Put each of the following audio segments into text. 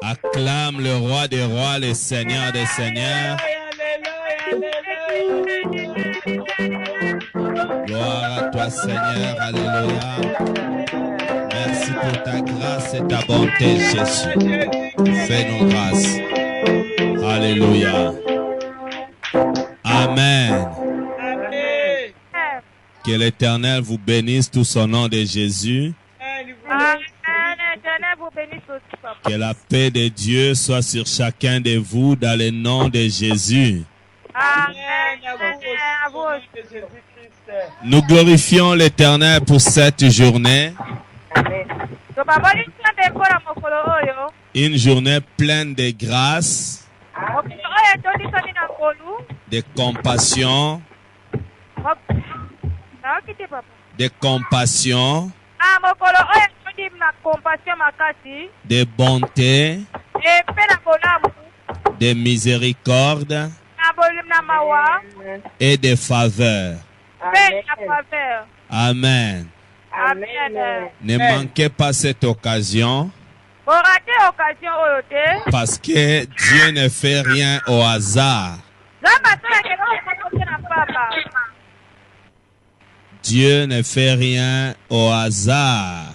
Acclame le roi des rois, le Seigneur des seigneurs. Gloire à toi, Seigneur. Alléluia. Merci pour ta grâce et ta bonté, Jésus. Fais-nous grâce. Alléluia. Amen. Que l'Éternel vous bénisse tous au nom de Jésus. Que la paix de Dieu soit sur chacun de vous dans le nom de Jésus. Nous glorifions l'Éternel pour cette journée. Une journée pleine de grâce, de compassion, de bonté, de miséricorde et de faveur. Amen. Ne manquez pas cette occasion parce que Dieu ne fait rien au hasard. Dieu ne fait rien au hasard.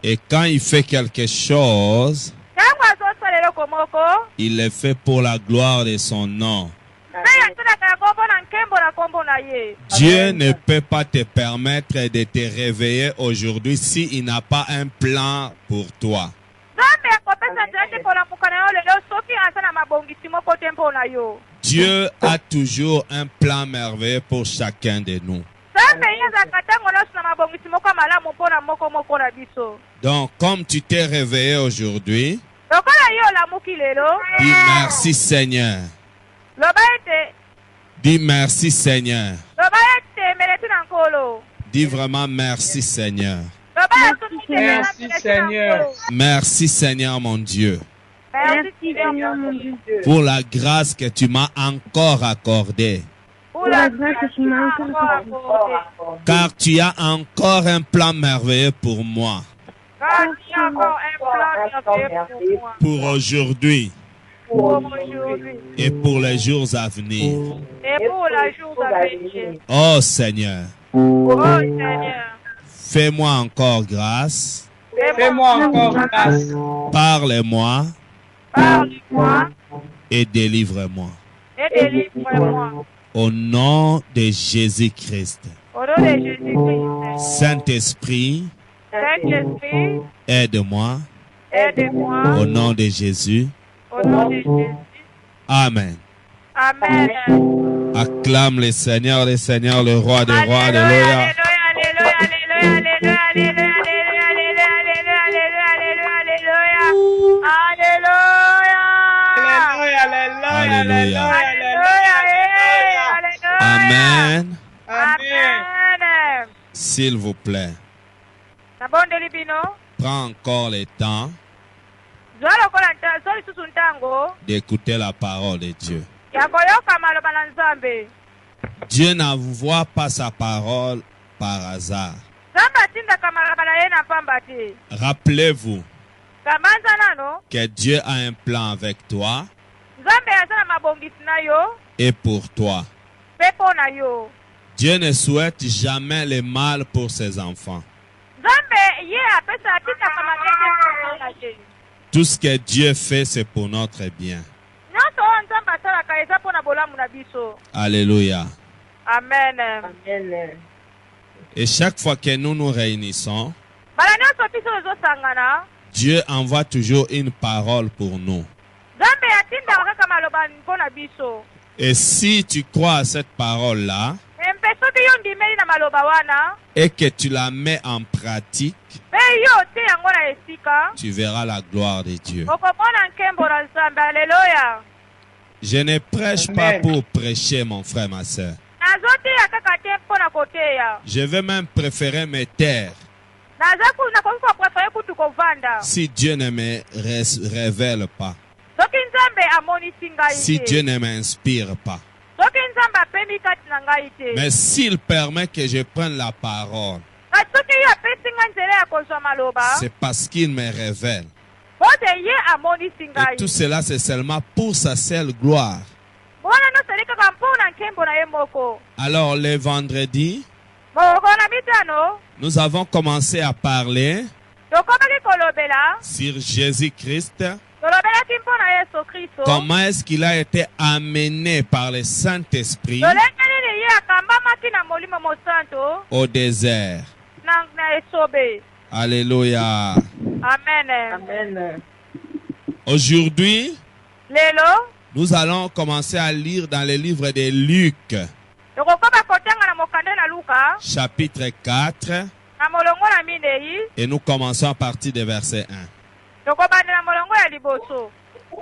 Et quand il fait quelque chose, il le fait pour la gloire de son nom. Dieu ne peut pas te permettre de te réveiller aujourd'hui s'il n'a pas un plan pour toi. Dieu a toujours un plan merveilleux pour chacun de nous. Donc, comme tu t'es réveillé aujourd'hui, dis merci Seigneur. Dis merci Seigneur. Dis vraiment merci Seigneur. Merci Seigneur. Merci Seigneur mon Dieu. Pour la grâce que tu m'as encore accordée. Car tu as encore un plan merveilleux pour moi. Pour aujourd'hui. Et pour les jours à venir. Oh Seigneur. Fais-moi encore grâce. Fais-moi encore grâce. Parle-moi. Et délivre-moi. Au nom de Jésus-Christ. Saint-Esprit, aide-moi. Au nom de Jésus. Amen. Acclame le Seigneur, le roi des rois. Alléluia. Alléluia. Amen. Amen. S'il vous plaît, prends encore le temps d'écouter la parole de Dieu. Dieu n'envoie pas sa parole par hasard. Rappelez-vous que Dieu a un plan avec toi et pour toi. Dieu ne souhaite jamais le mal pour ses enfants. Tout ce que Dieu fait, c'est pour notre bien. Alléluia. Amen. Et chaque fois que nous nous réunissons, Dieu envoie toujours une parole pour nous. Et si tu crois à cette parole-là, et que tu la mets en pratique, tu verras la gloire de Dieu. Je ne prêche pas pour prêcher, mon frère, ma soeur. Je vais même préférer me taire si Dieu ne me révèle pas, si Dieu ne m'inspire pas. Mais s'il permet que je prenne la parole Kasuki yo apesinga nzela ya kozwa maloba. C'est parce qu'il me révèle. Bote ye amonisi Et ngai. tout cela, c'est seulement pour sa seule gloire. Bona no sali kaka mpona nkembo na ye moko. Alors, le vendredi, Moko na mitano. nous avons commencé à parler Tokomaki kolobela. sur Jésus-Christ. Tolobelaki mpona Yesu Kristo. Comment est-ce qu'il a été amené par le Saint-Esprit Tolenge nini ye akambamaki na molimo mosanto. au désert? Na esobe. Alléluia. Amen. Amen. Aujourd'hui, Lelo. nous allons commencer à lire dans le livre de Luc, Tokokoma kotanga na mokande na Luka. chapitre 4, Na molongo na minei. et nous commençons à partir du verset 1. Tokobanda na molongo ya liboso.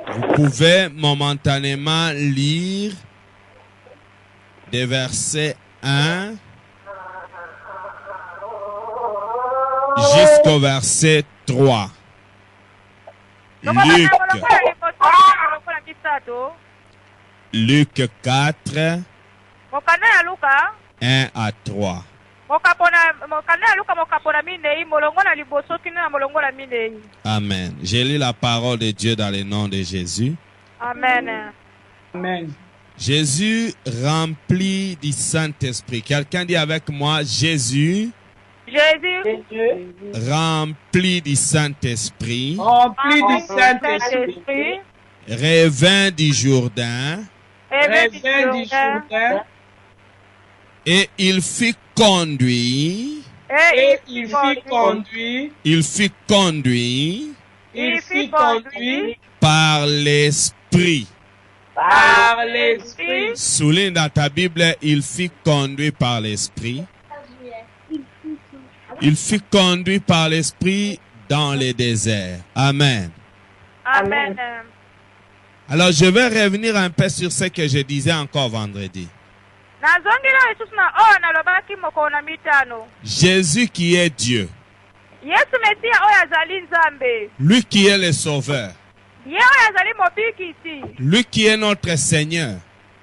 Vous pouvez momentanément lire des versets 1 jusqu'au verset 3. Tokobanda na Luc, molongo ya liboso. Na molongo na misato. Luc 4, Mokanda ya Luka. 1 à 3. Mokanda ya Luka mokapona minei. Molongo na liboso kina na molongo na minei. Amen. J'ai lu la parole de Dieu dans le nom de Jésus. Amen. Amen. Jésus rempli du Saint-Esprit. Quelqu'un dit avec moi, Jésus Jésus. Jésus, rempli du Saint-Esprit, rempli du Saint-Esprit, Saint-Esprit. revint du Jourdain revint du Jourdain, et il fut conduit, et il fut conduit, il fut conduit il fut conduit par l'Esprit. par l'Esprit. Souligne dans ta Bible, il fut conduit par l'Esprit. Il fut conduit par l'Esprit dans le désert. Amen. Amen. Alors je vais revenir un peu sur ce que je disais encore vendredi. Nazongela Yesu na oyo nalobaki moko na mitano. Jésus qui est Dieu, Yesu Mesia oyo azali Nzambe. lui qui est le Sauveur, Ye oyo azali mobikisi. lui qui est notre Seigneur,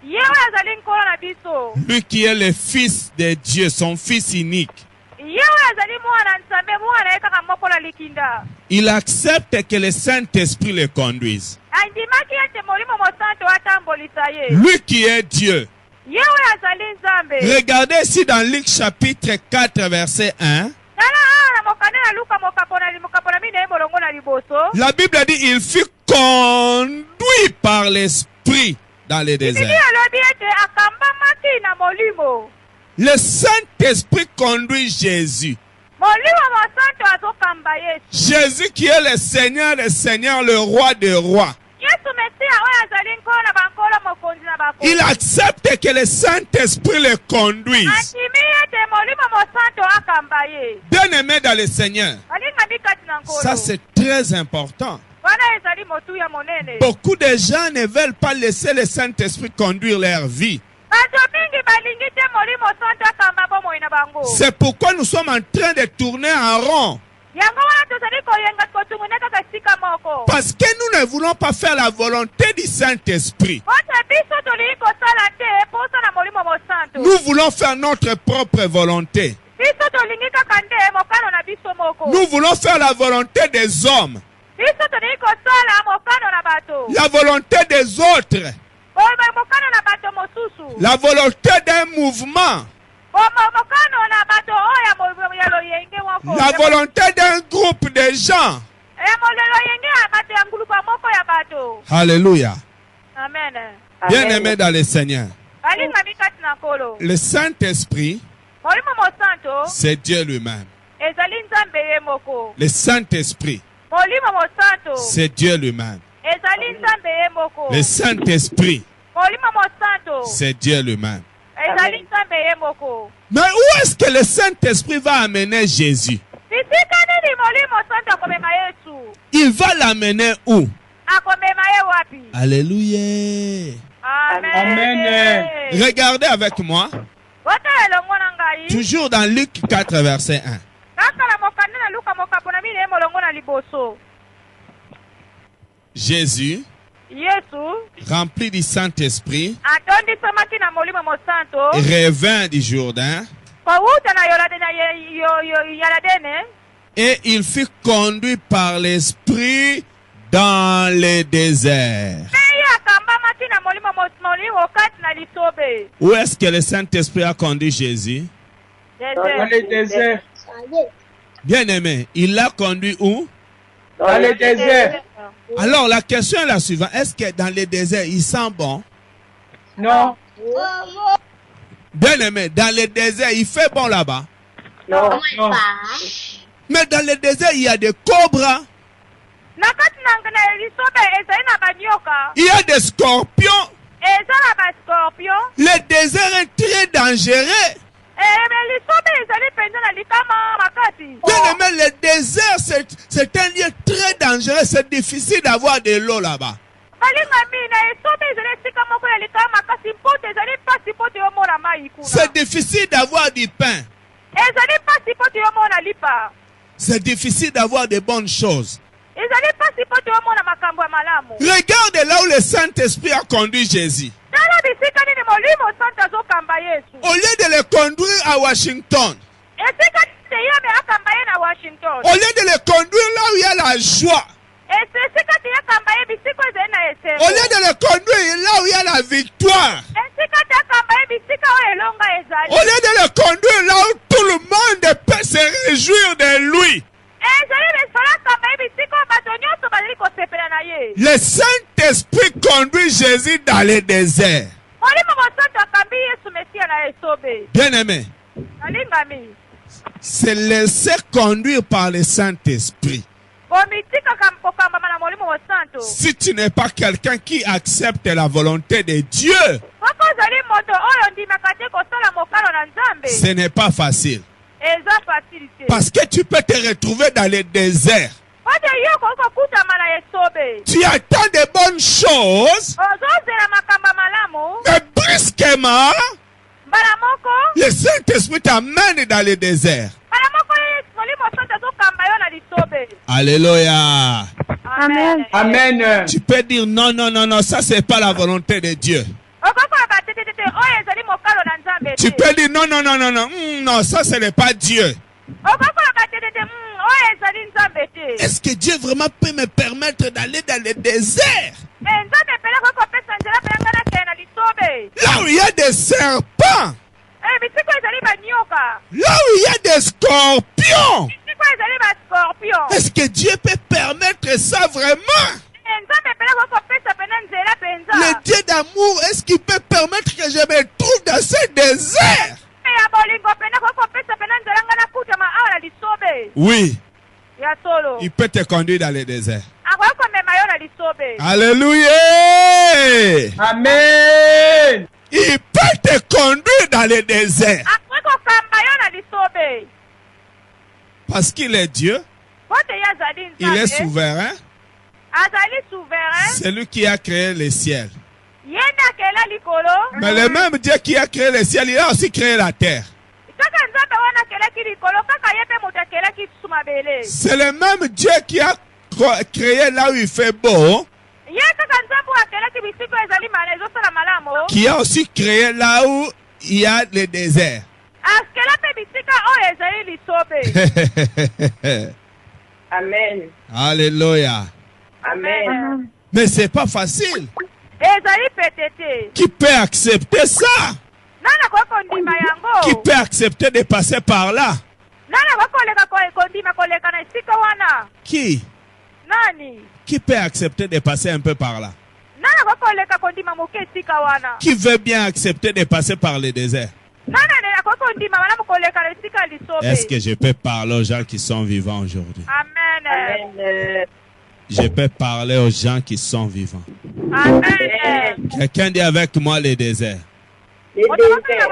Ye oyo azali nkolo na biso. lui qui est le Fils de Dieu, son Fils unique. Ye oyo azali mwana Nzambe mwana ye kaka moko na likinda. Il accepte que le Saint-Esprit le conduise. Andimaki ete molimo mosanto atambolisa ye. Lui qui est Dieu. Ye oyo azali Nzambe. Regardez ici dans Luc chapitre 4 verset 1. Tala na mokande na Luka mokapona mine molongo na liboso. La Bible dit il fut conduit par l'Esprit dans le Biblia désert. alobi ete akambamaki na molimo. Le Saint-Esprit conduit Jésus. Molimo mosanto azokamba Yesu. Jésus qui est le Seigneur des Seigneurs, le Roi des Rois. Yesu Mesia oyo azali nkolo na bankolo mokonzi na bakonzi. Il accepte que le Saint-Esprit le conduise. Andimi ete molimo mosanto akamba ye. Bien-aimé dans le Seigneur, Balinga bikati na nkolo. ça c'est très important. Wana ezali motuya monene. Beaucoup de gens ne veulent pas laisser le Saint-Esprit conduire leur vie. Bato mingi balingi te molimo mosanto akamba bomoi na bango. C'est pourquoi nous sommes en train de tourner en rond. Yango wana tozali koyenga kotunguna kaka sika moko. Parce que nous ne voulons pas faire la volonté du Saint-Esprit. Bote biso tolingi kosala te posa na molimo mosanto. Nous voulons faire notre propre volonté. Biso tolingi kaka nde mokano na biso moko. Nous voulons faire la volonté des hommes, Biso tolingi kosala mokano na bato. la volonté des autres, Mokano na bato mosusu. la volonté d'un mouvement, Mokano na bato oyo ya loyenge moko. la volonté d'un groupe de gens. Loyenge ya bato ya ngulupa moko ya bato. Alléluia. Amen. Bien-aimé dans le Seigneur, Balinga bikati na nkolo. le Saint-Esprit, Molimo mosanto c'est Dieu lui-même. ezali Nzambe ye moko. Le Saint-Esprit, Molimo mosanto c'est Dieu lui-même. ezali Nzambe ye moko. Le Saint-Esprit, Molimo mosanto c'est Dieu lui-même. ezali Nzambe ye moko. Mais où est-ce que le Saint-Esprit va amener Jésus? Bisika nini molimo mosanto akomema Yesu? Il va l'amener où? Akomema ye wapi? Alléluia. Amen. Amen. Regardez avec moi, Bota elongo na ngai. toujours dans Luc 4, verset 1. Kaka na mokande na Luka mokapona mine molongo na liboso. Jésus, Yesu rempli du Saint-Esprit, atondisamaki na molimo mosanto revint du Jourdain komaki kowuta na Yaladene. Et il fut conduit par l'Esprit dans le désert. Où est-ce que le Saint-Esprit a conduit Jésus? Dans le désert. Bien-aimé, il l'a conduit où? Dans le désert. Alors la question est la suivante. Est-ce que dans le désert, il sent bon? Non. Bien-aimé, dans le désert, il fait bon là-bas. Non. Non. Mais dans le désert, il y a des cobras. Il y a des scorpions. Le désert est très dangereux. Bien-aimé, le désert, c'est un lieu très dangereux. C'est difficile d'avoir de l'eau là-bas. C'est difficile d'avoir du pain. C'est difficile d'avoir de bonnes choses. Regarde là où le Saint-Esprit a conduit Jésus. Au lieu de le conduire à Washington, au lieu de le conduire là où il y a la joie, au lieu de le conduire là où il y a la victoire, au lieu de le conduire là où tout le monde peut se réjouir de lui, le Saint-Esprit conduit Jésus dans le désert. Bien-aimé, se laisser conduire par le Saint-Esprit. Si tu n'es pas quelqu'un qui accepte la volonté de Dieu, ce n'est pas facile. Parce que tu peux te retrouver dans le désert. Tu attends de bonnes choses, mais brusquement, le Saint-Esprit t'amène dans le désert. Alléluia. Amen. Amen. Tu peux dire non, non, non, non, ça c'est pas la volonté de Dieu. Tu peux dire non, non, non, non, non, non, ça ce n'est pas Dieu. Est-ce que Dieu vraiment peut me permettre d'aller dans le désert? Là où il y a des serpents, là où il y a des scorpions, est-ce que Dieu peut permettre ça vraiment? Le Dieu d'amour, est-ce qu'il peut permettre que je me trouve dans ce désert? Oui, il peut te conduire dans le désert. Alléluia. Amen. Il peut te conduire dans le désert. Parce qu'il est Dieu, il est souverain. C'est lui qui a créé le ciel. Mais le même Dieu qui a créé le ciel, il a aussi créé la terre. C'est le même Dieu qui a créé là où il fait beau, qui a aussi créé là où il y a le désert. Amen. Alléluia. Amen. Mais c'est pas facile. Qui peut accepter ça? Qui peut accepter de passer par là? Qui? Qui peut accepter de passer un peu par là? Qui veut bien accepter de passer par le désert? Est-ce que je peux parler aux gens qui sont vivants aujourd'hui? Amen. Je peux parler aux gens qui sont vivants. Amen. Quelqu'un dit avec moi le désert. Le désert.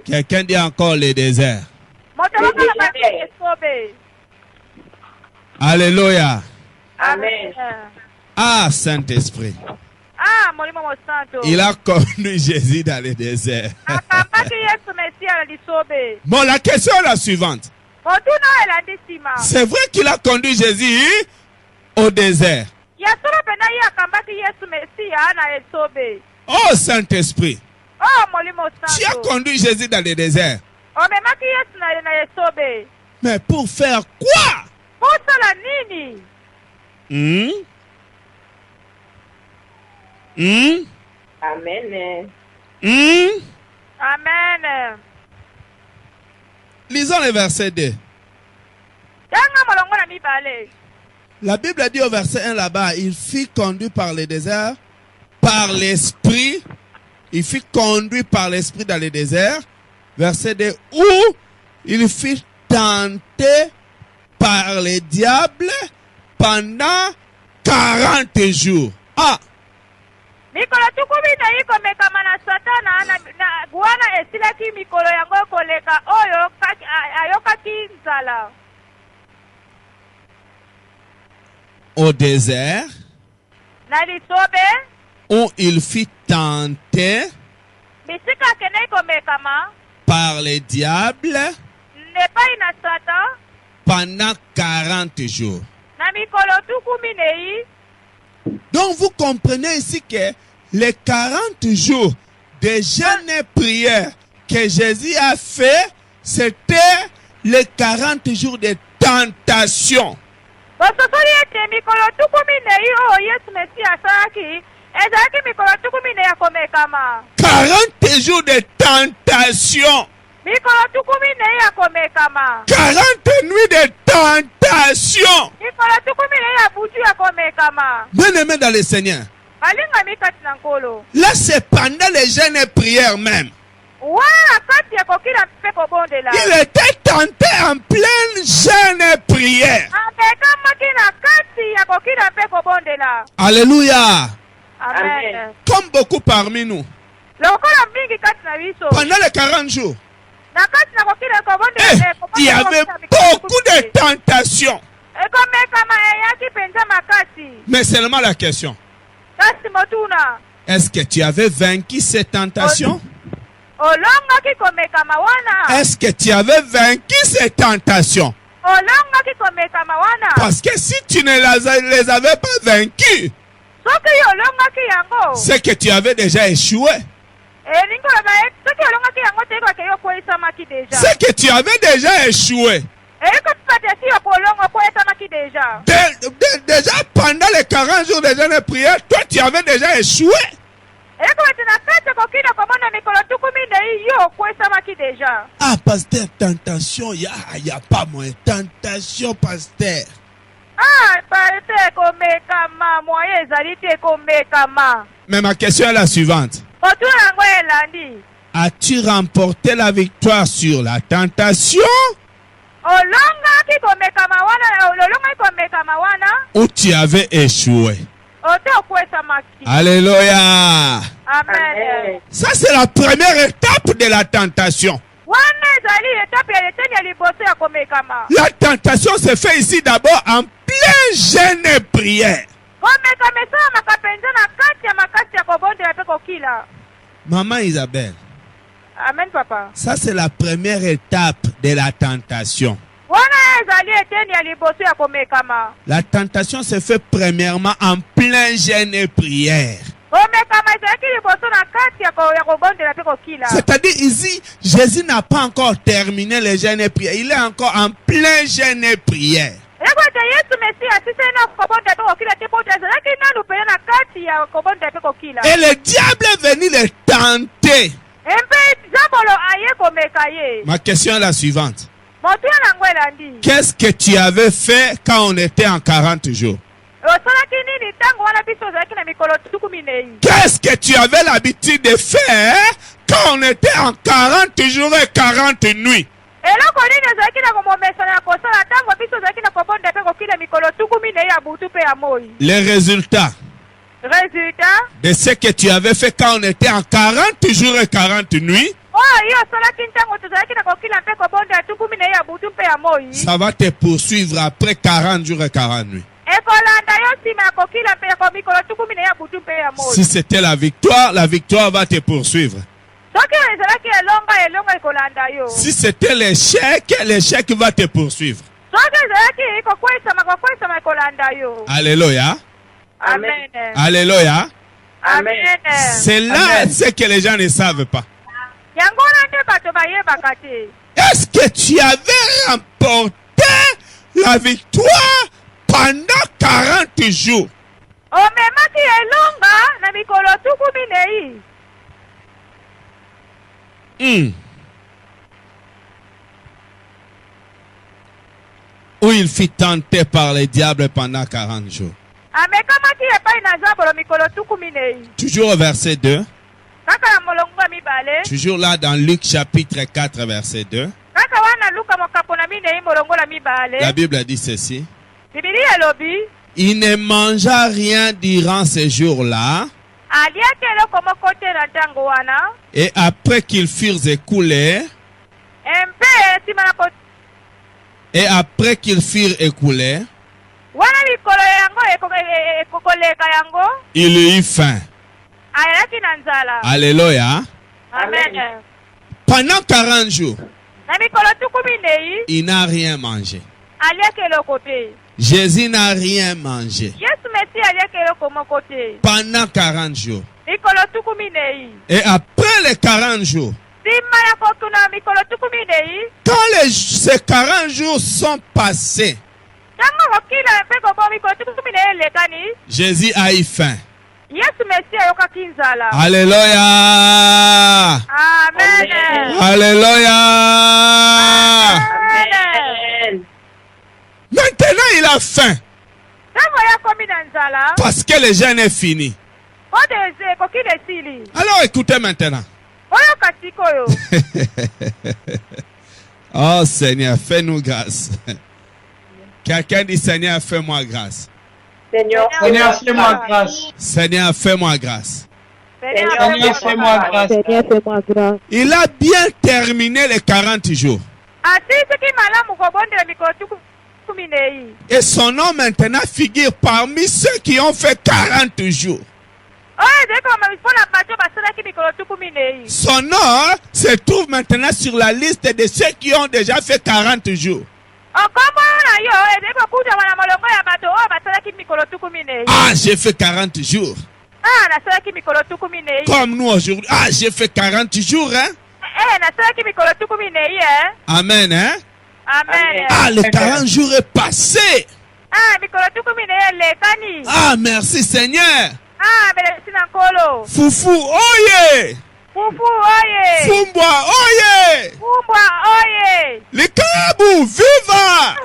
Quelqu'un dit encore le désert. Alléluia. Amen. Ah, Saint-Esprit. Il a conduit Jésus dans le désert. Bon, la question est la suivante. C'est vrai qu'il a conduit Jésus au désert. Oh, Saint-Esprit. Tu as conduit Jésus dans le désert. omemaki yesu na esobe. Mais pour faire quoi? Mosala nini? Amen. Amen. Lisons le verset 2. Yanga molongo na mibale. La Bible dit au verset 1 là-bas, il fut conduit par le désert, par l'esprit. Il fut conduit par l'esprit dans le désert. Verset 2, où il fut tenté par le diable pendant 40 jours. Ah! Mikolo tukumi na iko mekama na satana na guana esilaki mikolo yango koleka oyo ayokaki nzala. Au désert, Na lisobe, où il fut tenté bisika kene iko mekama, par le diable nepai na satan, pendant 40 jours. na mikolo tukumi nei. Donc vous comprenez ici que les 40 jours de jeûne et prière que Jésus a fait, c'était les 40 jours de tentation. Bososoli ete mikolo tukumi nei oyo Yesu Mesi asalaki, ezalaki mikolo tukumi nei ya komekama. 40 jours de tentation. Mikolo tukumi nei ya komekama. 40 nuits de tentation. Mikolo tukumi nei ya butu ya komekama. Bien-aimé dans le Seigneur. Balinga mikati na nkolo. Là, c'est pendant les jeûnes et prières même. Wana kati ya kokila mpe kobondela. Il était tenté en pleine jeûne et prière. Amekamaki na kati ya kokila mpe kobondela. Alléluia. Amen. Comme beaucoup parmi nous. Lokola mingi kati na biso. Pendant les 40 jours, Na kati na kokila kobondela. il y avait beaucoup de tentations. Ekomekama eyaki penza makasi. Mais seulement la question, Kasi motuna. est-ce que tu avais vaincu ces tentations? Olongaki komekama wana. Est-ce que tu avais vaincu ces tentations? Olongaki komekama wana. Parce que si tu ne les avais pas vaincus, Soki olongaki yango. c'est que tu avais déjà échoué. Elingo ba soki olongaki yango teko keyo koesamaki deja. C'est que tu avais déjà échoué. Eko patesi yo kolongo koesamaki deja. Déjà pendant les 40 jours de jeûne et prière, toi tu avais déjà échoué. Eko tina kati kokina komona mikolo tukumi nei yo koesamaki deja. Ah, pasteur, tentation, y a pas moins. Tentation, pasteur. Ah, pate komekama moye ezali te komekama. Mais ma question est la suivante. Otu yango elandi. As-tu remporté la victoire sur la tentation Olongaki komekama wana, olongaki komekama wana. ou tu avais échoué? Ote okwesamaki. Alléluia. Amen. Ça, c'est la première étape de la tentation. Wana ezali etape ya eteni ya liboso ya komekama. La tentation se fait ici d'abord en plein jeûne et prière. Komekama esalamaka penza na kati ya makasi ya kobondela mpe kokila. Maman Isabelle, Amen papa. ça c'est la première étape de la tentation. Wana ezali eteni ya liboso ya komekama. La tentation se fait premièrement en plein jeûne et prière. Komekama ezalaki liboso na kati ya kobondela mpe kokila. C'est-à-dire ici, Jésus n'a pas encore terminé le jeûne et prière. Il est encore en plein jeûne et prière. Eko ete Yesu Mesi asise na kobondela mpe kokila te po ezalaki nanu pene na kati ya kobondela mpe kokila. Et le diable est venu le tenter. Empe zambolo aye komeka ye. Ma question est la suivante. Motu yango elandi. Qu'est-ce que tu avais fait quand on était en 40 jours? Osalaki nini tango wana biso ozalaki na mikolo tukumi nei. Qu'est-ce que tu avais l'habitude de faire quand on était en 40 jours et 40 nuits? Eloko nini ozalaki na komomesana ya kosala tango biso ozalaki na kobonda mpe kokila mikolo tukumi nei ya butu mpe ya moi. Les résultats Résultat, de ce que tu avais fait quand on était en 40 jours et 40 nuits, oyo iyo osalaki ntango tozalaki na kokila mpe kobonda tukumi nei ya butu mpe ya moi. ça va te poursuivre après 40 jours et 40 nuits. Ekolanda yo nsima ya kokila mpe ya mikolo tukumi nei ya butu mpe ya moi. Si c'était la victoire va te poursuivre. Soki ezalaki elongo ekolanda yo. Si c'était l'échec va te poursuivre. Soki ezalaki kokwesama ekolanda yo. Alléluia. Amen. Alléluia. Amen. C'est là ce que les gens ne savent pas. Yango wana nde bato bayebaka te. Est-ce que tu avais remporté la victoire pendant 40 jours? omemaki elonga na mikolo 12. Où il fut tenté par les diables pendant 40 jours. Amekamaki epai na zabolo mikolo 12. Toujours au verset 2. Kaka na molongo ya mibale. Toujours là dans Luc chapitre 4 verset 2. Kaka wana Luka mokapo na minei molongo la mibale. La Bible dit ceci. Biblia elobi. Il ne mangea rien durant ces jours-là. Aliaki eloko moko te na ntango wana. Et après qu'ils furent écoulés. Mpe nsima na ko. Et après qu'ils furent écoulés. Wana mikolo yango ekokoleka yango. Il eut faim. Ayaki na nzala. Alléluia. Amen. Pendant 40 jours. Na mikolo 12. Il n'a rien mangé. Aliaki eloko te. Jésus n'a rien mangé. Yesu mesi aliaki eloko moko te. Pendant 40 jours. Mikolo 12. Et après les 40 jours. Sima ya kokuna mikolo 12. Quand ces 40 jours sont passés. Tango kokila mpe kobo mikolo 12 elekani. Jésus a eu faim. Yesu mesi ayokaki nzala. Alléluia. Amen. Alléluia. Amen. Maintenant il a faim. Tango yakomi na nzala. Parce que le jeûne est fini. Odeze kokile sili. Alors écoutez maintenant. Oyo katikoyo. Oh Seigneur, fais-nous grâce. Quelqu'un dit Seigneur, fais-moi grâce. Seigneur, fais-moi grâce. Seigneur, fais-moi grâce. Seigneur, fais-moi grâce. Seigneur, fais-moi grâce. Il a bien terminé les 40 jours. Asisiki malamu kobondela mikolo 12. Et son nom maintenant figure parmi ceux qui ont fait 40 jours. Oyo ezali koma mpona bato basalaki mikolo 12. Son nom se trouve maintenant sur la liste de ceux qui ont déjà fait 40 jours. Okombo na yo ezali kokutama na molongo ya bato oyo basalaki mikolo 12. Ah, j'ai fait 40 jours. Nasalaki mikolo 12. Comme nous aujourd'hui. Ah, j'ai fait 40 jours, hein. Nasalaki mikolo 12. Amen, hein. Amen. Ah, les 40 jours est passé. Mikolo 12 elekani. Ah, merci Seigneur. Belesi na nkolo. Fufu, oye. Fufu oye. Fumbwa, oye. Fumbwa oye. Likayabu, viva.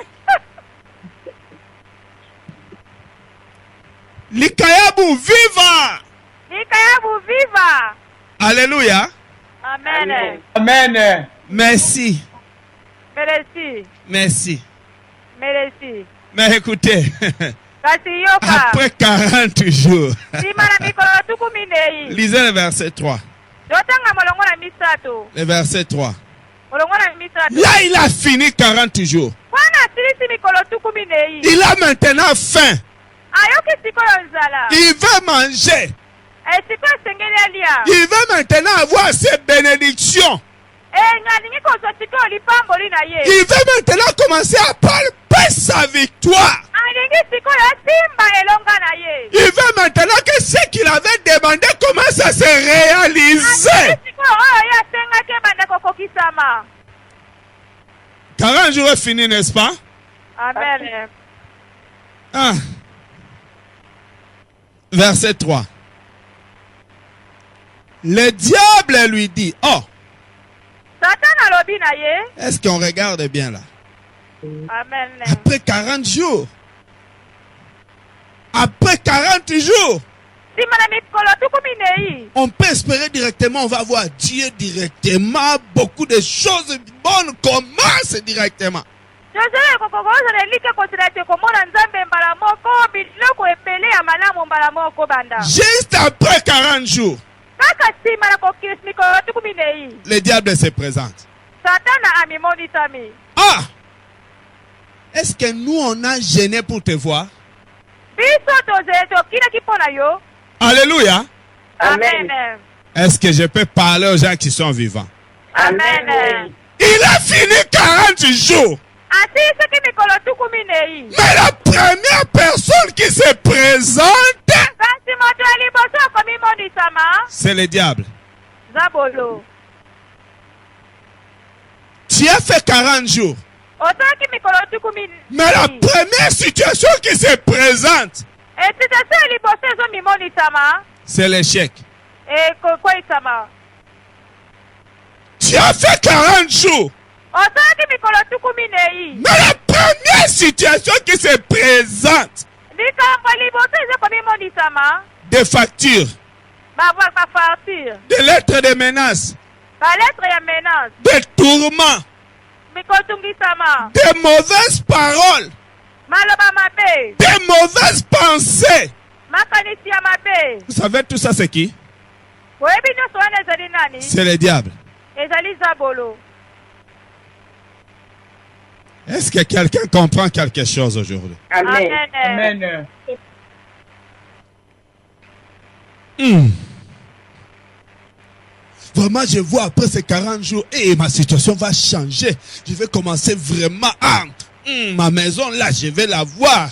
Likayabu, viva. Likayabu, viva. Alléluia. Amen. Amen. Merci. Merci. Merci. Merci. Mais écoutez, Kasi yoka. après 40 jours, Sima na mikolo 12. lisez le verset 3. Dotanga molongo na misato. Le verset 3. Molongo na misato. Là, il a fini 40 jours. Wana silisi mikolo 12. Il a maintenant faim. Ayoki sikoyo nzala. Il veut manger. Sikoyo sengeli alia. Il veut maintenant avoir ses bénédictions. Ngalingi kozwa sikoyo lipamboli na ye. Il veut maintenant commencer à palper sa victoire. Alingi sikoyo asimba elonga na ye. Il veut maintenant que ce qu'il avait demandé commence à se réaliser. Sikoyo oyo ye asengaki ebanda kokokisama. 40 jours est fini, n'est-ce pas? Amen. Ah. Verset 3. Le diable lui dit, oh, Satan alobi na ye. est-ce qu'on regarde bien là? Amen. Après 40 jours. Après 40 jours. Sima na mikolo 12. On peut espérer directement, on va voir Dieu directement. Beaucoup de choses bonnes commencent directement. Josele kokokozana elike kosilate komona nzambe mbala moko biloko epele ya malamu mbala moko banda. Juste après 40 jours, Kaka sima na kokisi mikolo 12. le diable se présente. Satana amimonitami. Ah! Est-ce que nous, on a gêné pour te voir? Biso tozele tokilaki mpo na yo. Alléluia. Amen. Est-ce que je peux parler aux gens qui sont vivants? Amen. Il a fini 40 jours. Asilisaki mikolo 12. Mais la première personne qui se présente, Kasi moto ya liboso akomi monisama. c'est le diable. Zabolo. Tu Tu as fait 40 jours. osalaki mikolo tukumi Mais la première situation qui se présente, situation ya liboso ezomimonisama c'est l'échec. kokweyisama. Tu as fait 40 jours. osalaki mikolo tukumi nei Mais la première situation qui se présente, likambo liboso ezokomimonisama des factures, bafarture des lettres de menaces, baletre ya menace des tourments, mikotungisama des mauvaises paroles, maloba mabe des mauvaises pensées. makanisi ya mabe. Vous savez tout ça c'est qui? Boyebi nyonso wana ezali nani? C'est le diable. Ezali zabolo. Est-ce que quelqu'un comprend quelque chose aujourd'hui? Amen. Amen. Vraiment, je vois après ces 40 jours, et ma situation va changer. Je vais commencer vraiment à... ma maison là, je vais la voir.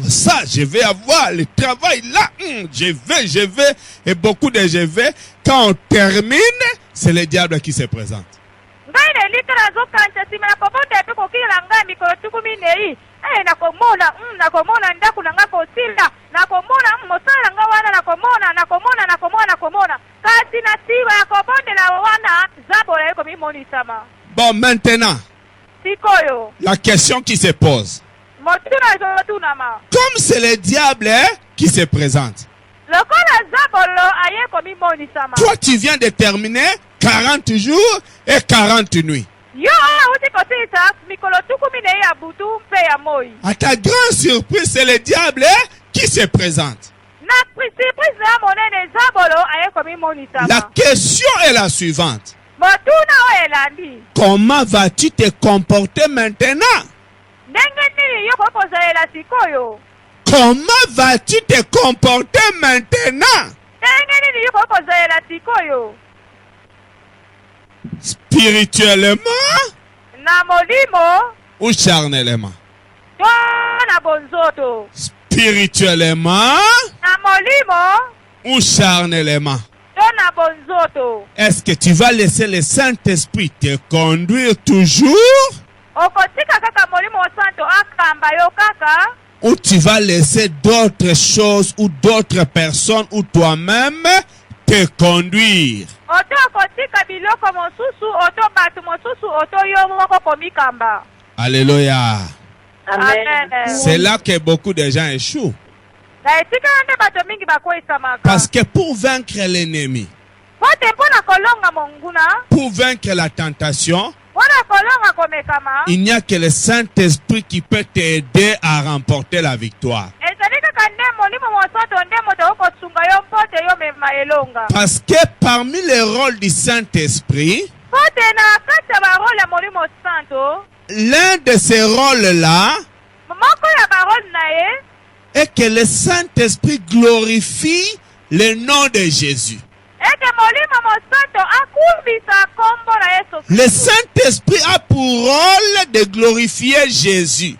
Ça, je vais avoir. Le travail là, je vais. Et beaucoup de je vais. Quand on termine, c'est le diable qui se présente. Ngai nelika nazokanisa nsima na kobonda epe kokila ngai mikolo tukumi nei. Nakomona ndaku na ngai kosila. Nakomona mosala ngai wana nakomona. Kasi na siwa ya kobondela wana zabola ekomiimonisama. Bon, maintenant, Sikoyo. la question qui se pose. Motuna ezotunama. Comme c'est le diable qui se présente, Lokola zabolo aye komimonisama. toi tu viens de terminer 40 jours et 40 nuits. Yo uti kosisa mikolo tukumi nei ya butu mpe ya moi. À ta grande surprise, c'est le diable qui se présente. Na surprise na monene zabolo aye komimonisama. La question est la suivante. Motuna o elandi. Comment vas-tu te comporter maintenant? Ndenge nini yo kokozalela sikoyo? Comment vas-tu te comporter maintenant? Ndenge nini yo kokozalela sikoyo? Spirituellement Na molimo ou charnellement? to na bonzoto. Spirituellement Na molimo ou charnellement? to na bonzoto. Est-ce que tu vas laisser le Saint-Esprit te conduire toujours? Okotika kaka molimo santo akamba yo kaka? Ou tu vas laisser d'autres choses ou d'autres personnes ou toi-même te conduire? Oto okotika biloko mosusu oto batu mosusu oto yo moko komikamba. Alléluia. Amen. C'est là que beaucoup de gens échouent. Na etika nde bato mingi bakoyisamaka. Parce que pour vaincre l'ennemi, Pote mpona kolonga monguna, pour vaincre la tentation, mpona kolonga komekama, il n'y a que le Saint-Esprit qui peut t'aider à remporter la victoire. ezali kaka nde molimo mosanto nde moto okosunga yo mpote yo mema elonga. Parce que parmi les rôles du Saint-Esprit, Pote na kati ya barole ya molimo santo, l'un de ces rôles-là moko ya barole na ye, est que le Saint-Esprit glorifie le nom de Jésus. eke molimo mosanto akumbisa kombo na Yesu Le Kristo. Saint-Esprit a pour rôle de glorifier Jésus.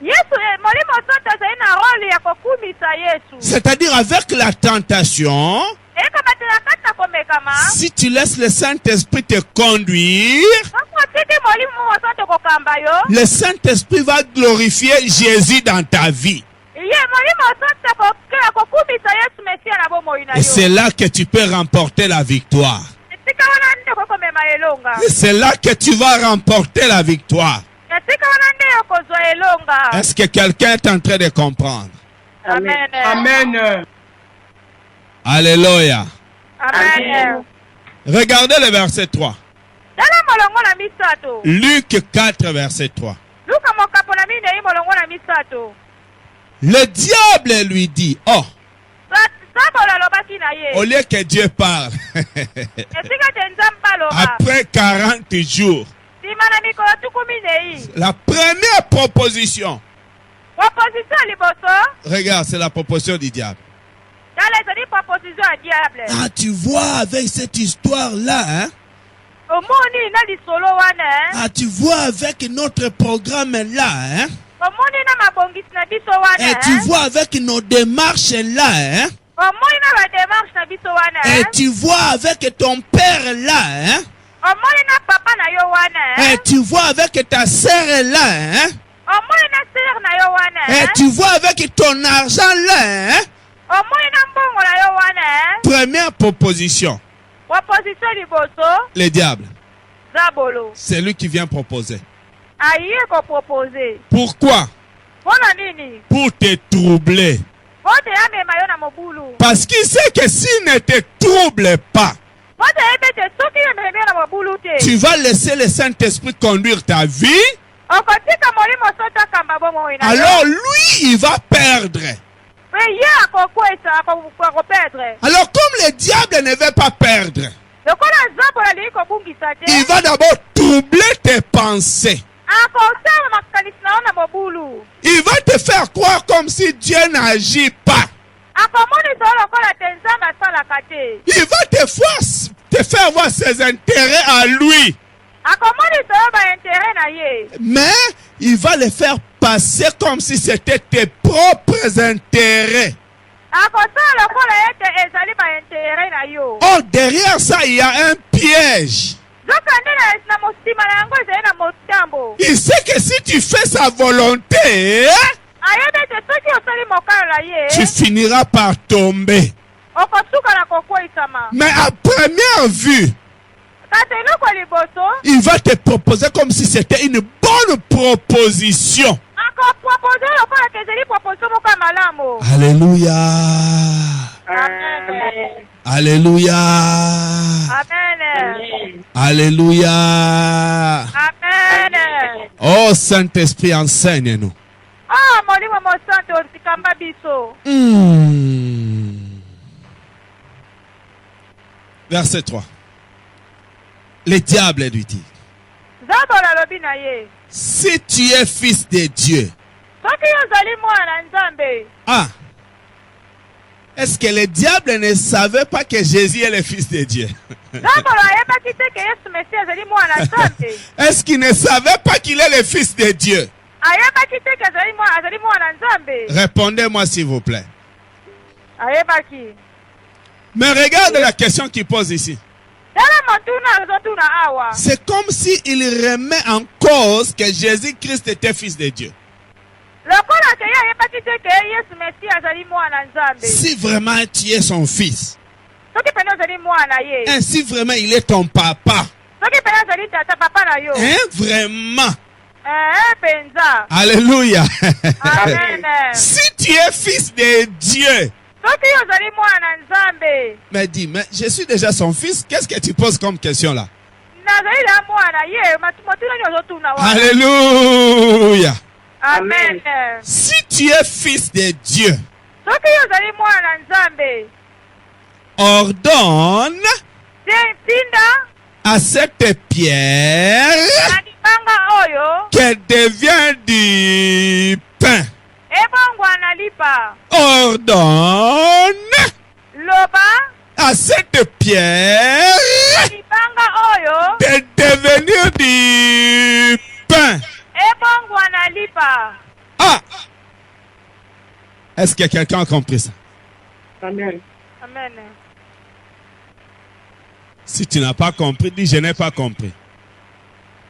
Yesu molimo santo ezali na role ya kokumisa Yesu. C'est-à-dire avec la tentation, Eka bati na kati ya komekama, si tu laisses le Saint-Esprit te conduire, soko otiki molimo mosanto kokamba yo, le Saint-Esprit va glorifier Jésus dans ta vie. ye molimo mosanto kokumisa Yesu Mesia na bomoi na Et yo. c'est là que tu peux remporter la victoire. Esika wana nde kokomema elonga. Et c'est là que tu vas remporter la victoire. Esika wana nde okozwa elonga. Est-ce que quelqu'un est en train de comprendre? Amen. Amen. Alléluia. Amen. Regardez le verset 3. Tala molongo na misato. Luc 4, verset 3. Luka mokapo na minei molongo na misato. Le diable lui dit, oh, Zabolo alobaki na ye. au lieu que Dieu parle, Esika te nzambe aloba. après 40 jours, Sima na mikolo tukumi nei. la première proposition, Proposition ya liboso. regarde, c'est la proposition du diable. Tala ezali proposition ya diable. Ah, tu vois, avec cette histoire-là, hein? Omoni na lisolo wana. Ah, tu vois, avec notre programme-là, hein? Omoni na mabongisi na biso wana. Et tu vois, avec nos démarches-là, hein? Omoni na ba démarche na biso wana. Et tu vois, avec ton père-là, hein? omoni na papa na yo wana Et tu vois avec ta sœur là, hein? omoni na sœur na yo wana Et tu vois avec ton argent là, hein? omoni na mbongo na yo wana Première proposition, opposition liboso le diable. zabolo C'est lui qui vient proposer. aye kopropose Pourquoi? mpona nini Pour te troubler. po te amema yo na mobulu Parce qu'il sait que s'il ne te trouble pas, po te yebi te soki ememi yo na mobulu te tu vas laisser le Saint-Esprit conduire ta vie. okotika molimo soto akamba bomoi na yo Alors lui, il va perdre. pe ye akokwesa akoperdre Alors comme le diable ne veut pas perdre, lokola nzambo alingi kobungisa te il va d'abord troubler tes pensées. akosala makanisi na yo na mobulu Il va te faire croire comme si Dieu n'agit pas. akomonisa yo lokola te nzambe asalaka te Il va te faire voir ses intérêts à lui. akomonisa yo baintere na ye Mais il va les faire passer comme si c'était tes propres intérêts. akosala lokola ete ezali baintere na yo Oh, derrière ça, il y a un piège. zokande na mosima na yango ezali na motambo Il sait que si tu fais sa volonté, ayebi ete soki osali mokalo na tu ye finiras par tomber. okosuka na kokweyisama Mais à première vue, kasi eloko liboso il va te proposer comme si c'était une bonne proposition. akopropose lokola te ezali proposition moko ya malamu Alléluia. Amen. Alléluia. amen Alléluia. amen Oh Saint-Esprit, enseigne-nous. molimo mosantu otikamba biso Verset 3. Le diable lui dit, nzambe alobi na ye si tu es fils de Dieu. soki ozali mwana nzambe Ah. Est-ce que le diable ne savait pas que Jésus est le fils de Dieu? nzambe ayebaki te ke yesu mesi azali mwana nzambe Est-ce qu'il ne savait pas qu'il est le fils de Dieu? ayebaki te ke azali mwana nzambe Répondez-moi s'il vous plaît. ayebaki Mais regarde la question qu'il pose ici. tala motuna azotuna awa C'est comme s'il remet en cause que Jésus-Christ était fils de Dieu. lokola ke ye ayebaki te ke yesu mesi azali mwana nzambe Si vraiment tu es son fils, soki pene ozali mwana ye hein, si vraiment il est ton papa, soki pene ozali tata papa na yo hein, vraiment, penza alléluia. amen Si tu es fils de Dieu, soki ozali mwana nzambe mais dis, mais je suis déjà son fils, qu'est-ce que tu poses comme question là? nazali na mwana ye motuna ni ozotuna wana Alléluia. amen Si tu es fils de Dieu, soki ozali mwana nzambe ordonne tinda à cette pierre na libanga oyo qu'elle devienne du pain. ebongwana lipa Ordonne loba à cette pierre na libanga oyo de devenir du pain. ebongwana lipa Ah! Est-ce que quelqu'un a compris ça? Amen. amen Si tu n'as pas compris, dis je n'ai pas compris.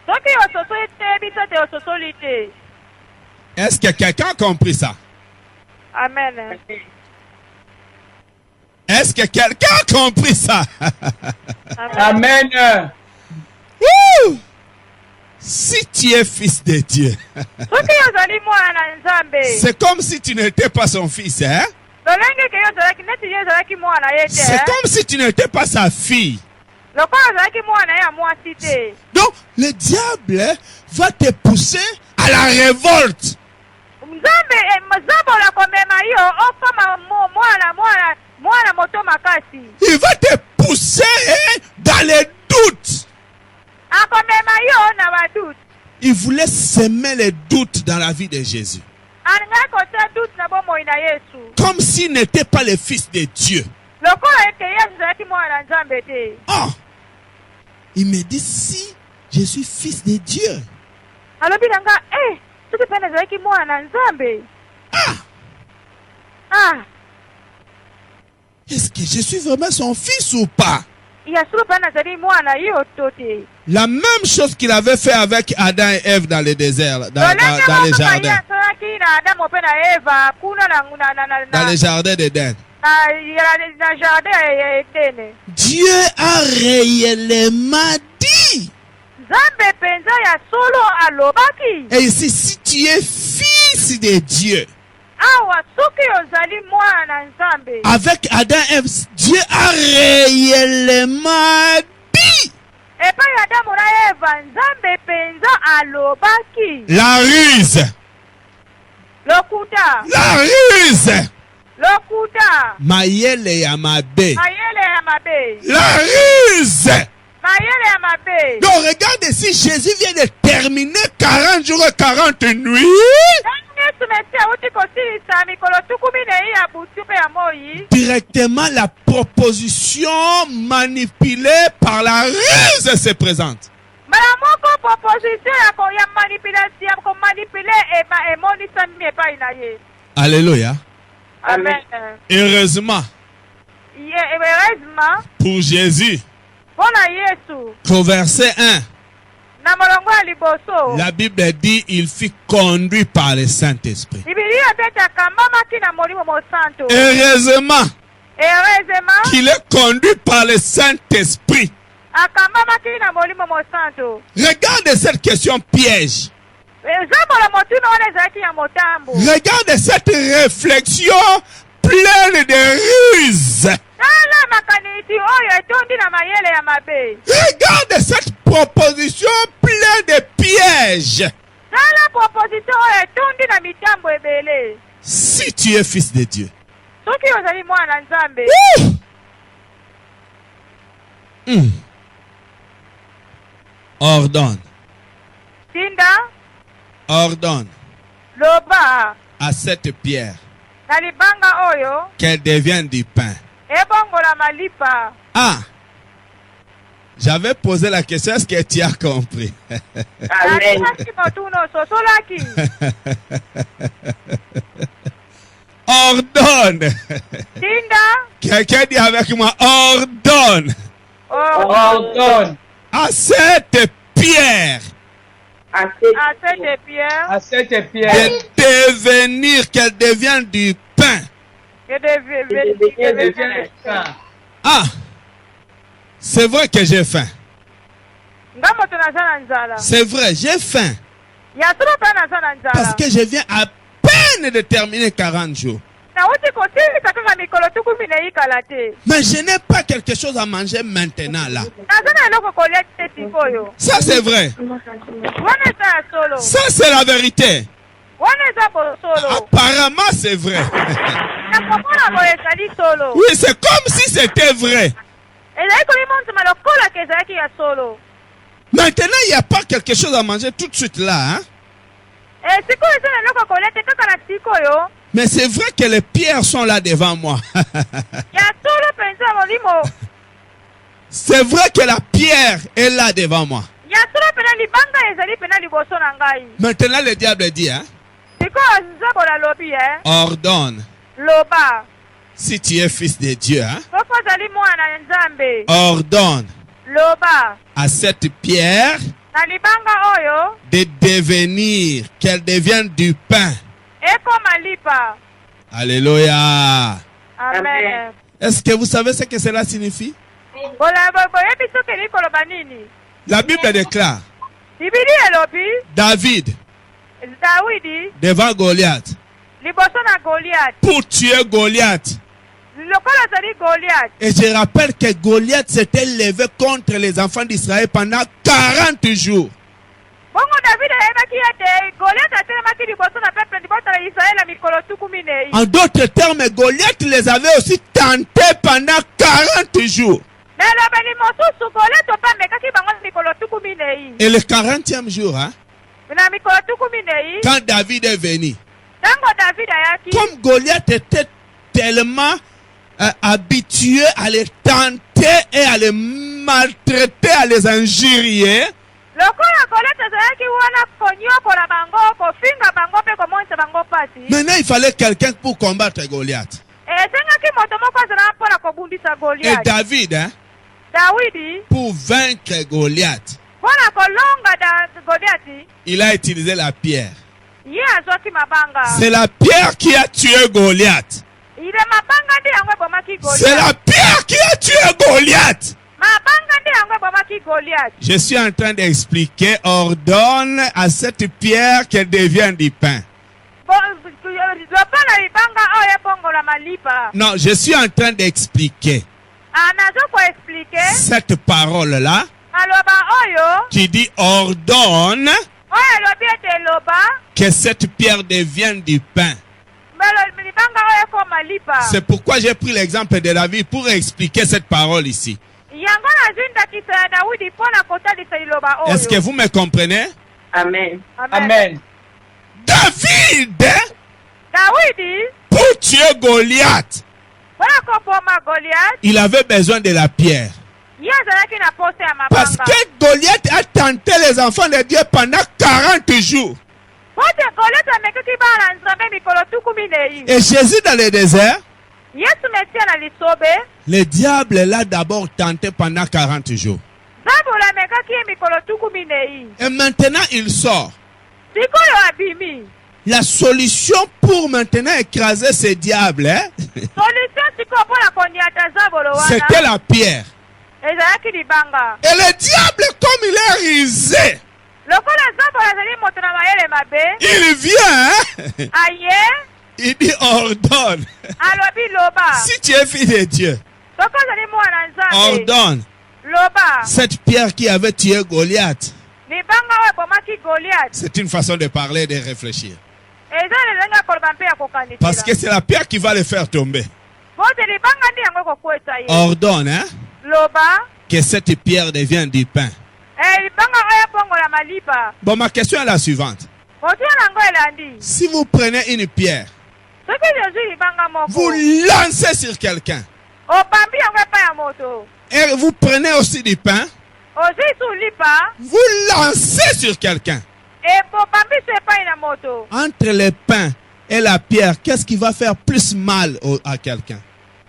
soki ososoli te biso te ososoli te Est-ce que quelqu'un a compris ça? amen Est-ce que quelqu'un a compris ça? amen Amen. Wouh! Si tu es fils de Dieu, soki ozali mwana nzambe c'est comme si tu n'étais pas son fils, hein? lolenge ke yo ozalaki neti ye ozalaki mwana ye C'est te comme si tu n'étais pas sa fille. lokola ozalaki mwana ye ya mwasi te Donc, le diable va te pousser à la révolte. nzambe olakomema yo okoma mwana moto makasi Il va te pousser dans les doutes. akomema yo na badoute Il voulait semer les doutes dans la vie de Jésus. alingaki kotia doute na bomoi na yesu Comme s'il n'était pas le fils de Dieu. lokola ete yesu azalaki mwana nzambe te Oh! Il me dit, si je suis fils de Dieu, alobi na nga soki mpe nazalaki mwana nzambe est-ce que je suis vraiment son fils ou pas? ya solo mpe nazali mwana ye oto te. La même chose qu'il avait fait avec Adam et Ève dans le désert, dans les jardins. Dans les jardins d'Éden. Dieu a réellement dit. Et ici, si tu es fils de Dieu, avec Adam et Ève, Dieu a réellement dit. La ruse. La ruse. Mayele ya mabe. La ruse. Donc regarde ici, Jésus vient de terminer 40 jours et 40 nuits. Directement la proposition manipulée par la ruse se présente. Alléluia. Amen. Heureusement pour Jésus qu'au verset 1, la Bible dit il fut conduit par le Saint-Esprit. Heureusement qu'il est conduit par le Saint-Esprit. Regarde cette question piège. Regarde cette réflexion pleine de ruses. Regarde cette proposition pleine de pièges. Si tu es fils de Dieu, ordonne. Ordonne à cette pierre qu'elle devienne du pain. Ah, j'avais posé la question, est-ce que tu as compris? Amen. Ordonne. Quelqu'un dit avec moi, ordonne. Ordonne À cette pierre À cette pierre. de devenir, qu'elle devienne du pain. Ah, c'est vrai que j'ai faim. C'est vrai, j'ai faim. Parce que je viens à peine de terminer 40 jours. Mais je n'ai pas quelque chose à manger maintenant là. Ça c'est vrai. Ça c'est la vérité. Apparemment c'est vrai. Oui, c'est comme si c'était vrai. Maintenant il n'y a pas quelque chose à manger tout de suite là. Hein? Mais c'est vrai que les pierres sont là devant moi. C'est vrai que la pierre est là devant moi. Maintenant le diable dit, hein? Ordonne. Si tu es fils de Dieu, hein? Ordonne à cette pierre de devenir, qu'elle devienne du pain. Alléluia. Amen. Est-ce que vous savez ce que cela signifie? La Bible déclare David devant Goliath pour tuer Goliath. Et je rappelle que Goliath s'était levé contre les enfants d'Israël pendant 40 jours. En d'autres termes, Goliath les avait aussi tentés pendant 40 jours. Et le 40e jour, hein, quand David est venu, comme Goliath était tellement habitué à les tenter et à les maltraiter, à les injurier, maintenant il fallait quelqu'un pour combattre Goliath. Et David, hein, Dawidi pour vaincre Goliath, mpona kolonga Goliathi il a utilisé la pierre. ye azwaki mabanga. C'est la pierre qui a tué Goliath. Ile mabanga nde yango ebomaki C'est la Goliath. pierre qui a tué Goliath. Mabanga nde yango ebomaki Goliath. Je suis en train d'expliquer, ordonne à cette pierre qu'elle devienne du pain. Lopana libanga oyo ebongola malipa. Non, je suis en train d'expliquer Nazo koexplike cette parole-là maloba oyo qui dit ordonne oyo elobi ete eloba que cette pierre devienne du pain. libanga oyo ekoma lipa. C'est pourquoi j'ai pris l'exemple de David pour expliquer cette parole ici. Yango nazindakisa ya Dawidi mpona kotalisa liloba oyo. Est-ce que vous me comprenez? Amen. Amen. David, Dawidi pour tuer Goliath, mpona koboma Goliath il avait besoin de la pierre. ye azalaki na pose ya Parce mabanga. que Goliath a tenté les enfants de Dieu pendant 40 jours. Pote Goliath amekaki bana nzambe mikolo tuku minei. Et Jésus dans le désert, Yesu metia na lisobe le diable l'a d'abord tenté pendant 40 jours. zabula amekaki ye mikolo tuku minei. Et maintenant il sort. Sikoyo abimi La solution pour maintenant écraser ce diable, solution sikoyo mpona koniata zabolo c'était wana la pierre. ezalaki libanga. Et le diable, comme il est risé, Lokola zabolo azali moto na mayele mabe il vient, aye il dit ordonne. alobi loba Si tu es fils de Dieu, soko azali mwana nzambe ordonne. loba Cette pierre qui avait tué Goliath, libanga oyo ebomaki Goliath. c'est une façon de parler et de réfléchir. Eza lelenge ya koloba mpe ya kokanisela. Parce que c'est la pierre qui va le faire tomber. Pote libanga nde yango ekokweta ye. Ordonne, hein, Loba que cette pierre devienne du pain. libanga oyo ebongola malipa. Bon, ma question est la suivante. Motu yango elandi Si vous prenez une pierre, soki ozwi libanga vous moko lancez sur quelqu'un, obambi yango epai ya moto et vous prenez aussi du pain, ozwi su lipa vous lancez sur quelqu'un. bobambi su epai na moto. Entre le pain et la pierre, qu'est-ce qui va faire plus mal à quelqu'un?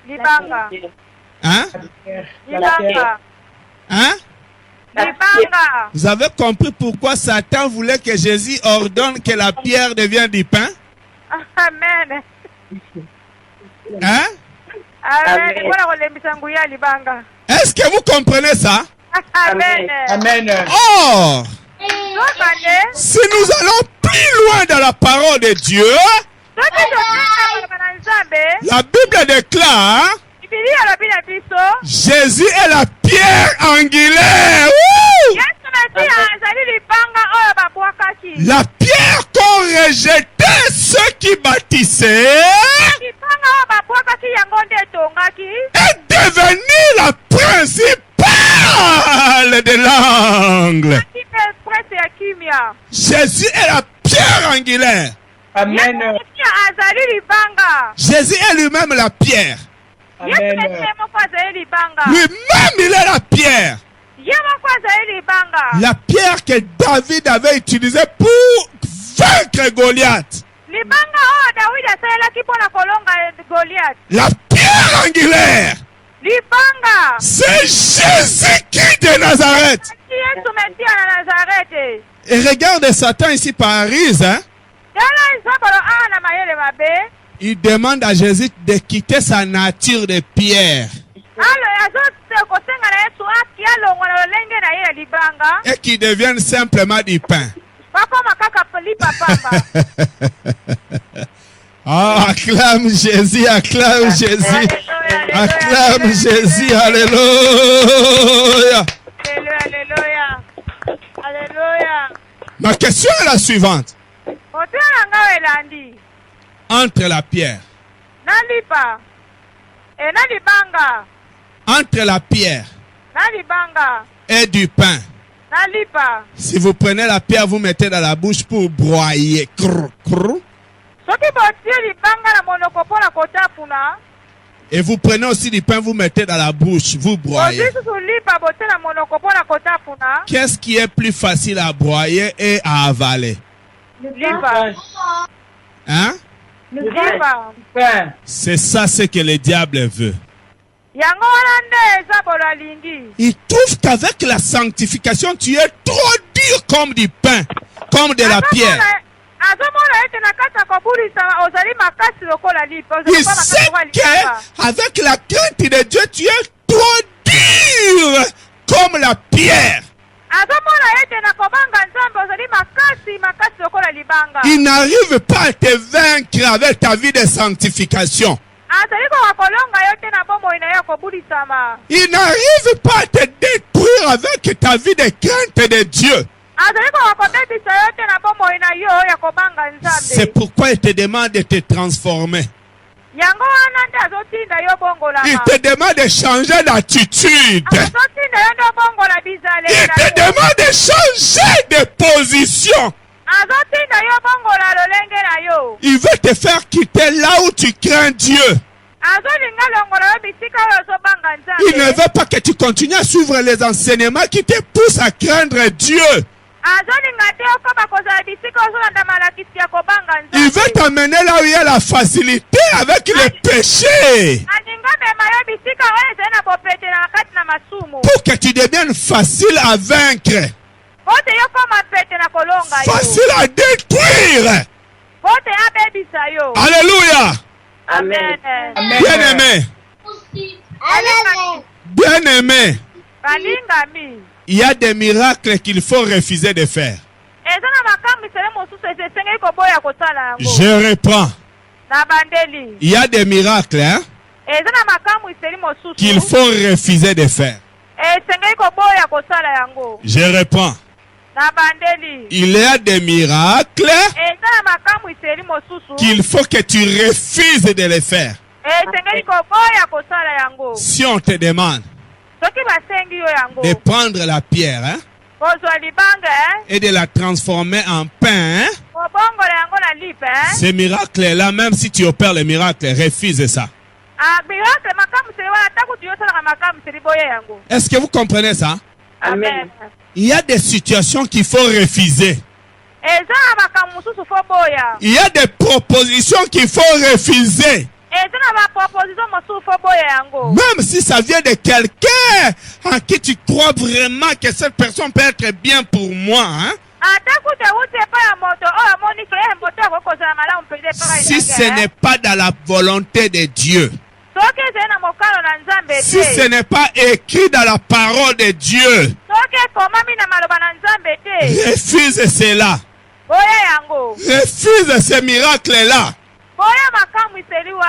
Libanga Hein? libanga Hein? libanga. Vous avez compris pourquoi Satan voulait que Jésus ordonne que la pierre devienne du pain? Amen. Hein? Amen. Mpona kolembisa nguya ya libanga. Est-ce que vous comprenez ça? Amen. Amen. Or, Tokande si nous allons plus loin dans la parole de Dieu, soki totanga koloba na nzambe la Bible déclare Biblia alobi na biso Jésus est la pierre angulaire. Wouh! Yesu Masiya azali libanga oyo babwakaki. La pierre qu'ont rejeté ceux qui bâtissaient Libanga oyo babwakaki yango nde etongaki est devenue la principale de l'angle. aki mpe prese ya kimia. Jésus est la pierre angulaire. Amen. Yesu Masiya azali libanga. Jésus est lui-même la pierre. Yesu Masiya moko azali libanga. Lui-même, il est la pierre. Ye moko azali libanga. La pierre que David avait utilisée pour vaincre Goliath. Libanga oyo Dawidi asalelaki mpona kolonga Goliath. La pierre angulaire, Libanga c'est Jésus-Christ de Nazareth. si Yesu Masiya na Nazarete. Et regarde Satan ici par ruse, hein? Tala nzambolo awa na mayele mabe. Il demande à Jésus de quitter sa nature de pierre Kosenga na Yesu aki alongwa na lolenge na ye ya libanga. et qu'il devienne simplement du pain. Bakoma kaka lipa pamba. Ah, acclame Jésus, acclame Jésus, acclame Jésus, alléluia. Alléluia. Alléluia. Ma question est la suivante. Otela ngawe elandi. Entre la pierre, Na lipa. Na libanga. entre la pierre Na libanga. et du pain, Na lipa. si vous prenez la pierre, vous mettez dans la bouche pour broyer. Crrr, crrr. Soki botie libanga na monoko mpona kotafuna. Et vous prenez aussi du pain, vous mettez dans la bouche, vous broyez. Ozwi susu lipa botie na monoko mpona kotafuna. Qu'est-ce qui est plus facile à broyer et à avaler? Lipa. Hein? Lipa. Pain. C'est ça ce que le diable veut. Il trouve qu'avec la sanctification, tu es trop dur comme du pain, comme de la pierre. Il sait qu'avec la crainte de Dieu, tu es trop dur comme la pierre. Il n'arrive pas à te vaincre avec ta vie de sanctification. Il n'arrive pas à te détruire avec ta vie de crainte de Dieu. C'est pourquoi il te demande de te transformer. Il te demande de changer d'attitude. Il te demande de changer de position. Il veut te faire quitter là où tu crains Dieu. Il ne veut pas que tu continues à suivre les enseignements qui te poussent à craindre Dieu. Il veut t'amener là où il y a la facilité avec le péché. Pour que tu deviennes facile à vaincre. Facile à détruire. Alléluia. Amen. Bien-aimé. Bien-aimé. Il y a des miracles qu'il faut refuser de faire. Je reprends. Il y a des miracles qu'il faut refuser de faire. Je reprends. Il y a des miracles qu'il faut que tu refuses de les faire. Si on te demande de prendre la pierre et de la transformer en pain, ces miracles-là, même si tu opères les miracles, refuse ça. Est-ce que vous comprenez ça? Amen. Il y a des situations qu'il faut refuser. Il y a des propositions qu'il faut refuser. Même si ça vient de quelqu'un en qui tu crois vraiment que cette personne peut être bien pour moi. Si ce n'est pas dans la volonté de Dieu. Si ce n'est pas écrit dans la parole de Dieu. Refuse cela. Refuse ces miracles-là.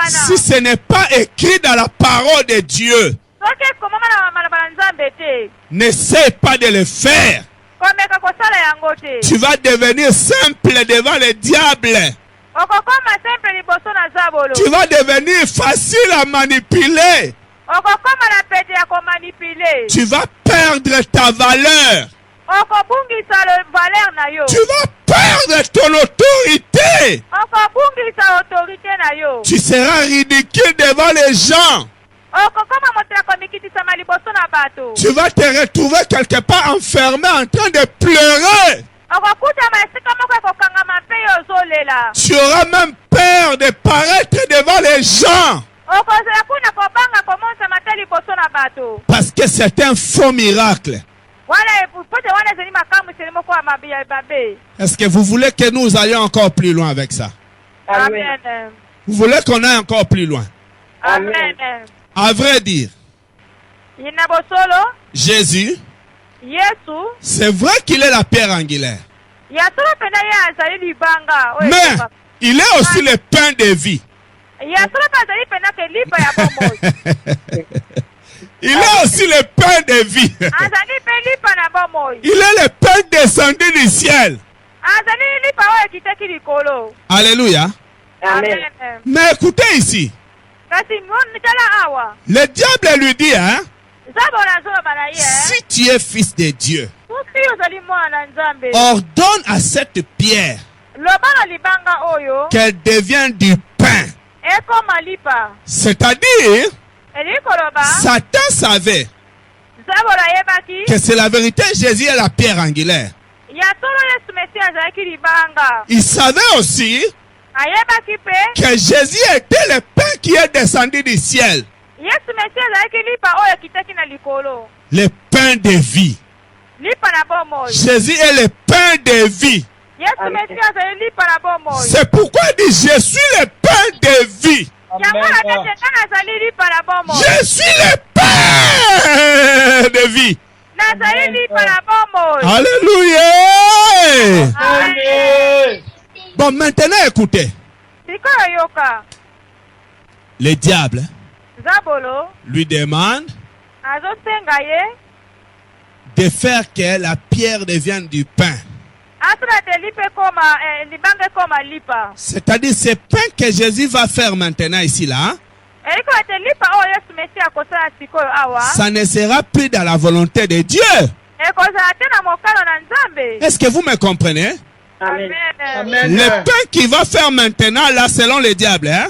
Si ce n'est pas écrit dans la parole de Dieu, n'essaie pas de le faire. Tu vas devenir simple devant le diable. Tu vas devenir facile à manipuler. Tu vas perdre ta valeur. Tu vas perdre ton autorité. Tu seras ridicule devant les gens. Tu vas te retrouver quelque part enfermé en train de pleurer. Tu auras même peur de paraître devant les gens. Parce que c'est un faux miracle. Est-ce que vous voulez que nous allions encore plus loin avec ça? Amen. Vous voulez qu'on aille encore plus loin? Amen. À vrai dire, Jésus, c'est vrai qu'il est la pierre angulaire. Mais il est aussi le pain de vie. Il est aussi le pain de vie. Il est le pain descendu du ciel. Alléluia. Amen. Mais écoutez ici. Le diable lui dit, si tu es fils de Dieu, ordonne à cette pierre qu'elle devienne du pain. C'est-à-dire, Satan savait que c'est la vérité, Jésus est la pierre angulaire. Il savait aussi que Jésus était le pain qui est descendu du ciel. Yesu Messi azalaki lipa oyo kitaki na likolo. Le pain de vie. Lipa na bomoi. Jésus est le pain de vie. Yesu Messi azali lipa na bomoi. C'est pourquoi il dit je suis le pain de vie. Yango na tete azali lipa na bomoi. Je suis le pain de vie. Nazali lipa na bomoi. Alléluia. Amen. Bon, maintenant écoutez. Sikoyo yoka. Le diable Zabolo. lui demande Azosenga ye. de faire que la pierre devienne du pain. Asra te lipe koma libange koma lipa. C'est-à-dire ce pain que Jésus va faire maintenant ici là, hein, Eriko te lipa oyo Yesu Messi akosala sikoyo awa. ça ne sera plus dans la volonté de Dieu. Ekozala te na mokalo na Nzambe. Est-ce que vous me comprenez? Amen. Amen. Le pain qu'il va faire maintenant là selon le diable, hein,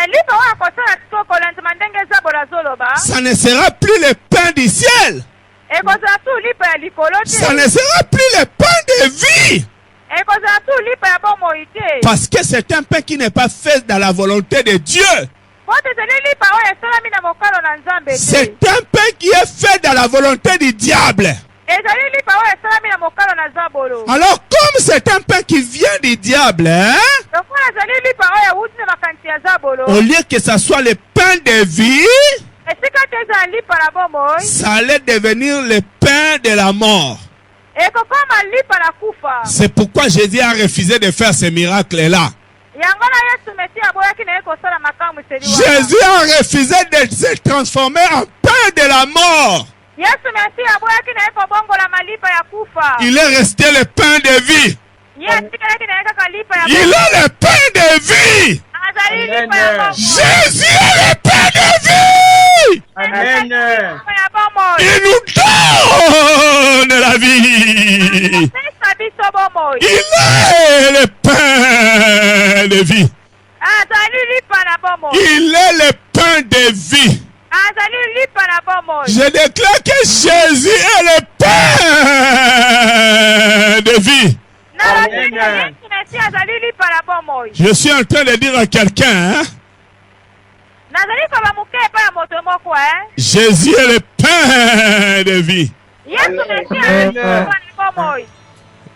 Lipa oyo akosala sikoyo lanzima ndenge Zabola zoloba. ça ne sera plus le pain du ciel. Ekozala tu lipa ya likolo te. Ça ne sera plus le pain de vie. Ekozala tu lipa ya bomoi te. Parce que c'est un pain qui n'est pas fait dans la volonté de Dieu. Po tezali lipa oyo esalami na mokalo na Nzambe te. C'est un pain qui est fait dans la volonté du diable. Ezali lipa oyo esalami na mokalo na Zabolo. Alors comme c'est un pain qui vient du diable, hein, Lokola ezali lipa oyo ewuti na makanisi ya Zabolo. au lieu que ça soit le pain de vie, Esika te ezala lipa na bomoi. ça allait devenir le pain de la mort. Ekokoma lipa na kufa. C'est pourquoi Jésus a refusé de faire ce miracle-là. Yango na Yesu Messi aboyaki na ye kosala makambo eseli wana. Jésus a refusé de se transformer en pain de la mort. Yesu Messi aboyaki na ye kobongola malipa ya kufa. Il est resté le pain de vie. Ye atikalaki na ye kaka lipa ya Il est le pain de vie. azali lipa ya bomoi. Jésus est le pain de vie. Amen. Lipa ya bomoi. Il nous donne la vie. Apesa biso bomoi. Il est le pain de vie. Azali lipa na bomoi. Il est le pain de vie. Azali lipa na bomoi. Je déclare que Jésus est le pain de vie. Yesu Messi azali lipa na bomoi. Je suis en train de dire à quelqu'un, hein, Nazali koba muke epai ya moto moko Jésus est le pain de vie. Yesu Messi azali lipa na bomoi.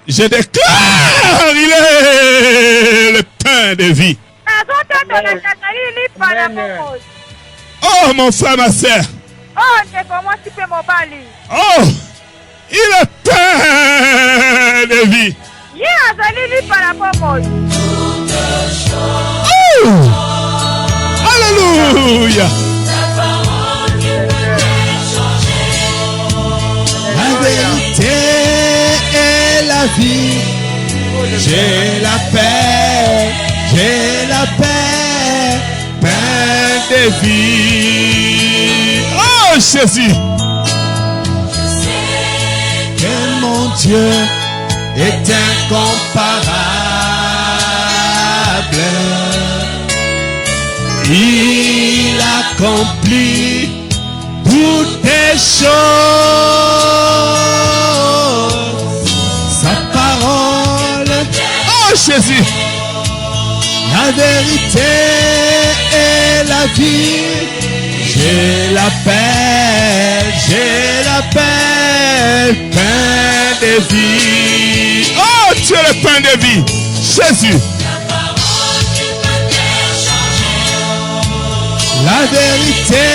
Je déclare, il est le pain de vie. Nazotatola azali lipa na bomoi. Oh mon frère, ma soeur. Oh ndeko mwasi mpe mobali. Oh, il est pain de vie. Ye azali lipa na bomoi. Oh, alléluia. La vérité et la vie. J'ai la paix, pain de vie. Oh Jésus, que mon Dieu est incomparable. Il accomplit toutes les choses. Sa parole, oh Jésus, la vérité et la vie. J'ai la paix, pain de vie. Oh, tu es le pain de vie, Jésus. La vérité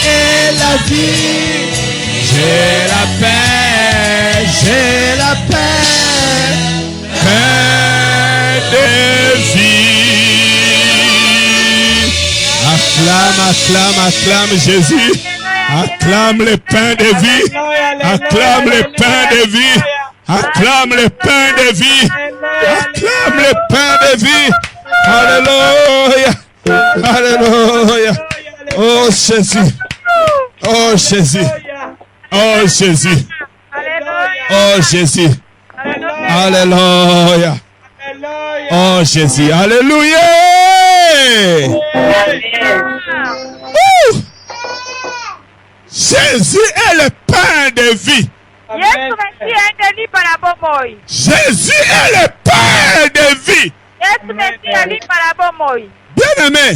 et la vie. J'ai la paix, pain de vie. Acclame Jésus. Acclame le pain de vie. Acclame le pain de vie. Acclame le pain de vie. Acclame le pain de vie. Alléluia. Alléluia. Oh Jésus. Oh Jésus. Oh Jésus. Oh Jésus. Alléluia. Oh Jésus. Alléluia. Jésus est le pain de vie. Yesu Messi aende lipa na bomoi. Jésus est le pain de vie. Yesu Messi alipa na bomoi. Bien-aimé,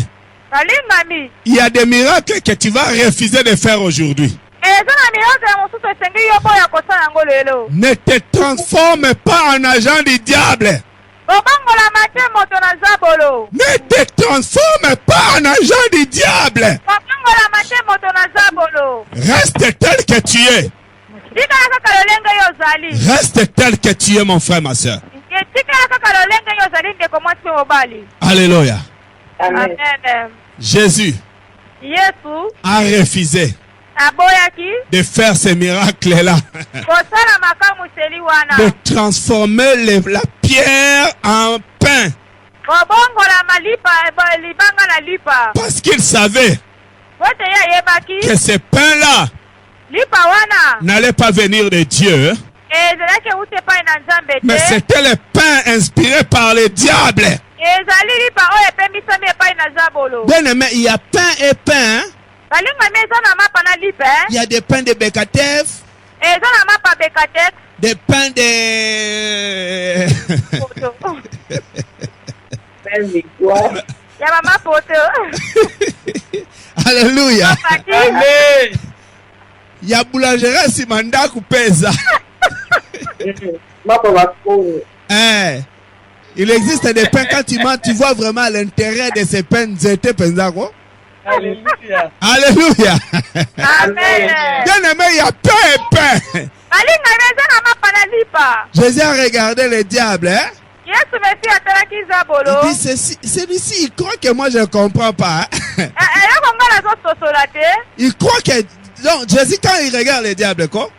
balingami il y a des miracles que tu vas refuser de faire aujourd'hui. eza na miracle ya mosusu esengi yo boya kosala yango lelo. Ne te transforme pas en agent du diable. Bobongolama te moto na zabolo. Ne te transforme pas en agent du diable. Bobongolama te moto na zabolo. Reste tel que tu es. Tikala kaka lolenge yo ozali. Reste tel que tu es, mon frère, ma soeur. Tikala kaka lolenge yo ozali ndeko mwasi mobali. Alléluia. Amen. Amen. Jésus Yesu a refusé aboyaki de faire ces miracles-là, kosala makamu seli wana. de transformer la pierre en pain, Bobongolama libanga na lipa. parce qu'il savait Bote ya yebaki que ces pains-là lipa wana n'allaient pas venir de Dieu, ezalaki ute pai na Nzambe mais te. c'était les pains inspirés par le diable. Ezali lipa oyo epembisami epai na zabolo. Bien aimé, il y a pain et pain. Balingami eza na mapa na lipa. Il y a des pains de Bekatev, Eza na mapa bekatek. des pains de... Belle victoire. Ya mama poto. Alléluia. Pati. Amen. Il y a boulangerie Simanda Kupeza. Mako bakoni. Hein. Il existe des pains, quand tu manges, tu vois vraiment l'intérêt de ces pains. Zété Penzako. Alléluia. Alléluia. Amen. Bien aimé, il y a pain et pain. Balingami eza na mapa na lipa. Jésus a regardé le diable. Hein? Yesu mesi atalaki zabolo. Il dit, celui-ci, il croit que moi je ne comprends pas. Hein? Eloko nga nazososola te. Il croit que... Donc, Jésus, quand il regarde le diable, quoi?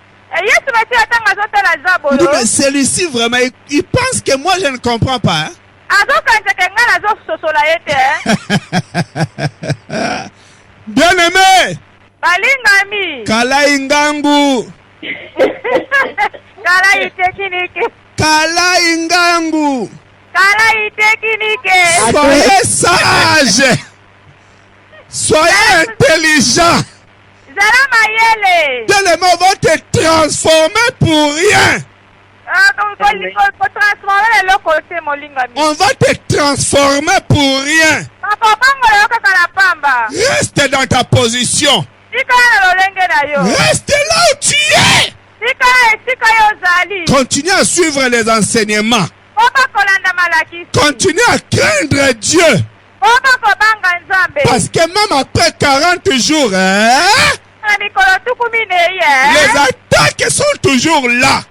Yesu mesi atanga azotala Il dit, zabolo. mais celui-ci, vraiment, il pense que moi je ne comprends pas. Hein? Azokanzaka nga nazososola ye te. Bien aimé, Balingami. Kala Ingangu, Kala itekinike. Kala Ingangu, Kala itekinike. soyez sage, soyez intelligent. Zala mayele. Bien aimé, on va te transformer pour rien. Transformer eloko te molingami. On va te transformer pour rien. Bakobongola yo kaka na pamba. Reste dans ta position. Tikala na lolenge na yo. Reste là où tu es. Tikala esika yo ozali. Continue à suivre les enseignements. Oba kolanda malakisi. Continue à craindre Dieu. Oba kobanga Nzambe. Parce que même après 40 jours, hein, Na mikolo tukumi les neye. attaques sont toujours là.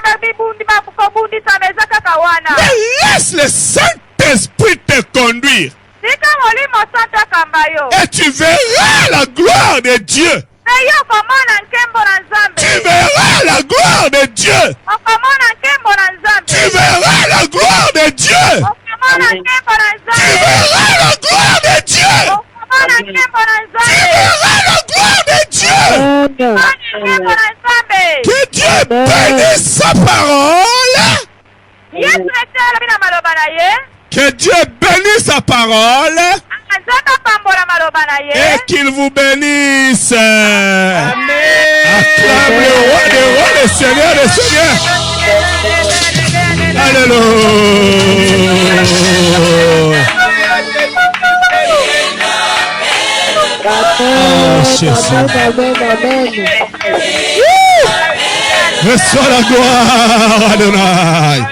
Babibundi bakobundisa meza kaka wana. Mais laisse le Saint-Esprit te conduire. Tika molimo santo akamba yo. Et tu verras la gloire de Dieu. Yo komona nkembo na Nzambe. Tu verras la gloire de Dieu. Okomona nkembo na Nzambe. Tu verras la gloire de Dieu. Okomona nkembo na Tu Nzambe. verras la gloire de Dieu. Okomona nkembo na Tu Nzambe. verras la gloire de Dieu. Okomona nkembo na Nzambe. Que Dieu bénisse sa parole. Yesu ete alobi na maloba na ye. Que Dieu bénisse sa parole. Nzambe apambola maloba na ye. Et qu'il vous bénisse. Amen. Acclame le roi des rois, le Seigneur des seigneurs. Alléluia. Oh, Jésus. Reçois la gloire, Adonai.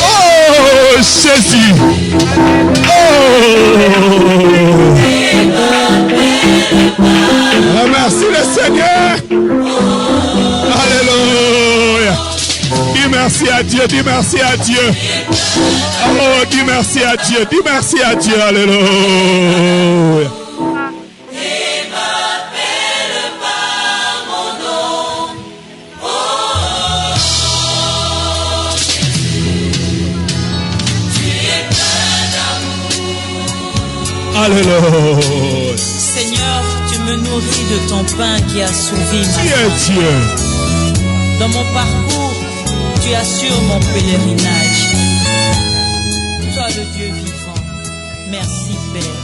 Oh, Jésus. Oh. Remercie le Seigneur. Alléluia. Dis merci à Dieu, dis merci à Dieu. Oh, dis merci à Dieu, dis merci à Dieu. Alléluia. Alléluia. Seigneur, tu me nourris de ton pain qui a sauvé ma Qui vie. est Dieu? Dans mon parcours, tu assures mon pèlerinage. Toi le Dieu vivant. Merci Père.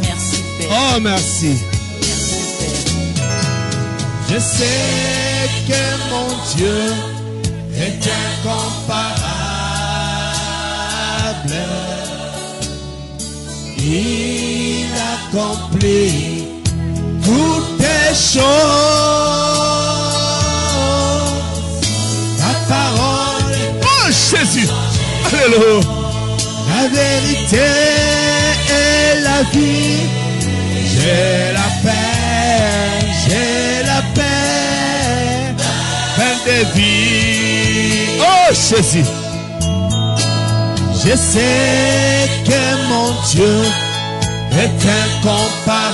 Merci Père. Oh, merci. Merci Père. Je sais que mon Dieu est incomparable. Il accomplit toutes les choses. La parole. Oh Jésus. Alléluia. La vérité et la vie. J'ai la paix. J'ai la paix. Paix de vie. Oh Jésus. Je sais que mon Dieu est incomparable.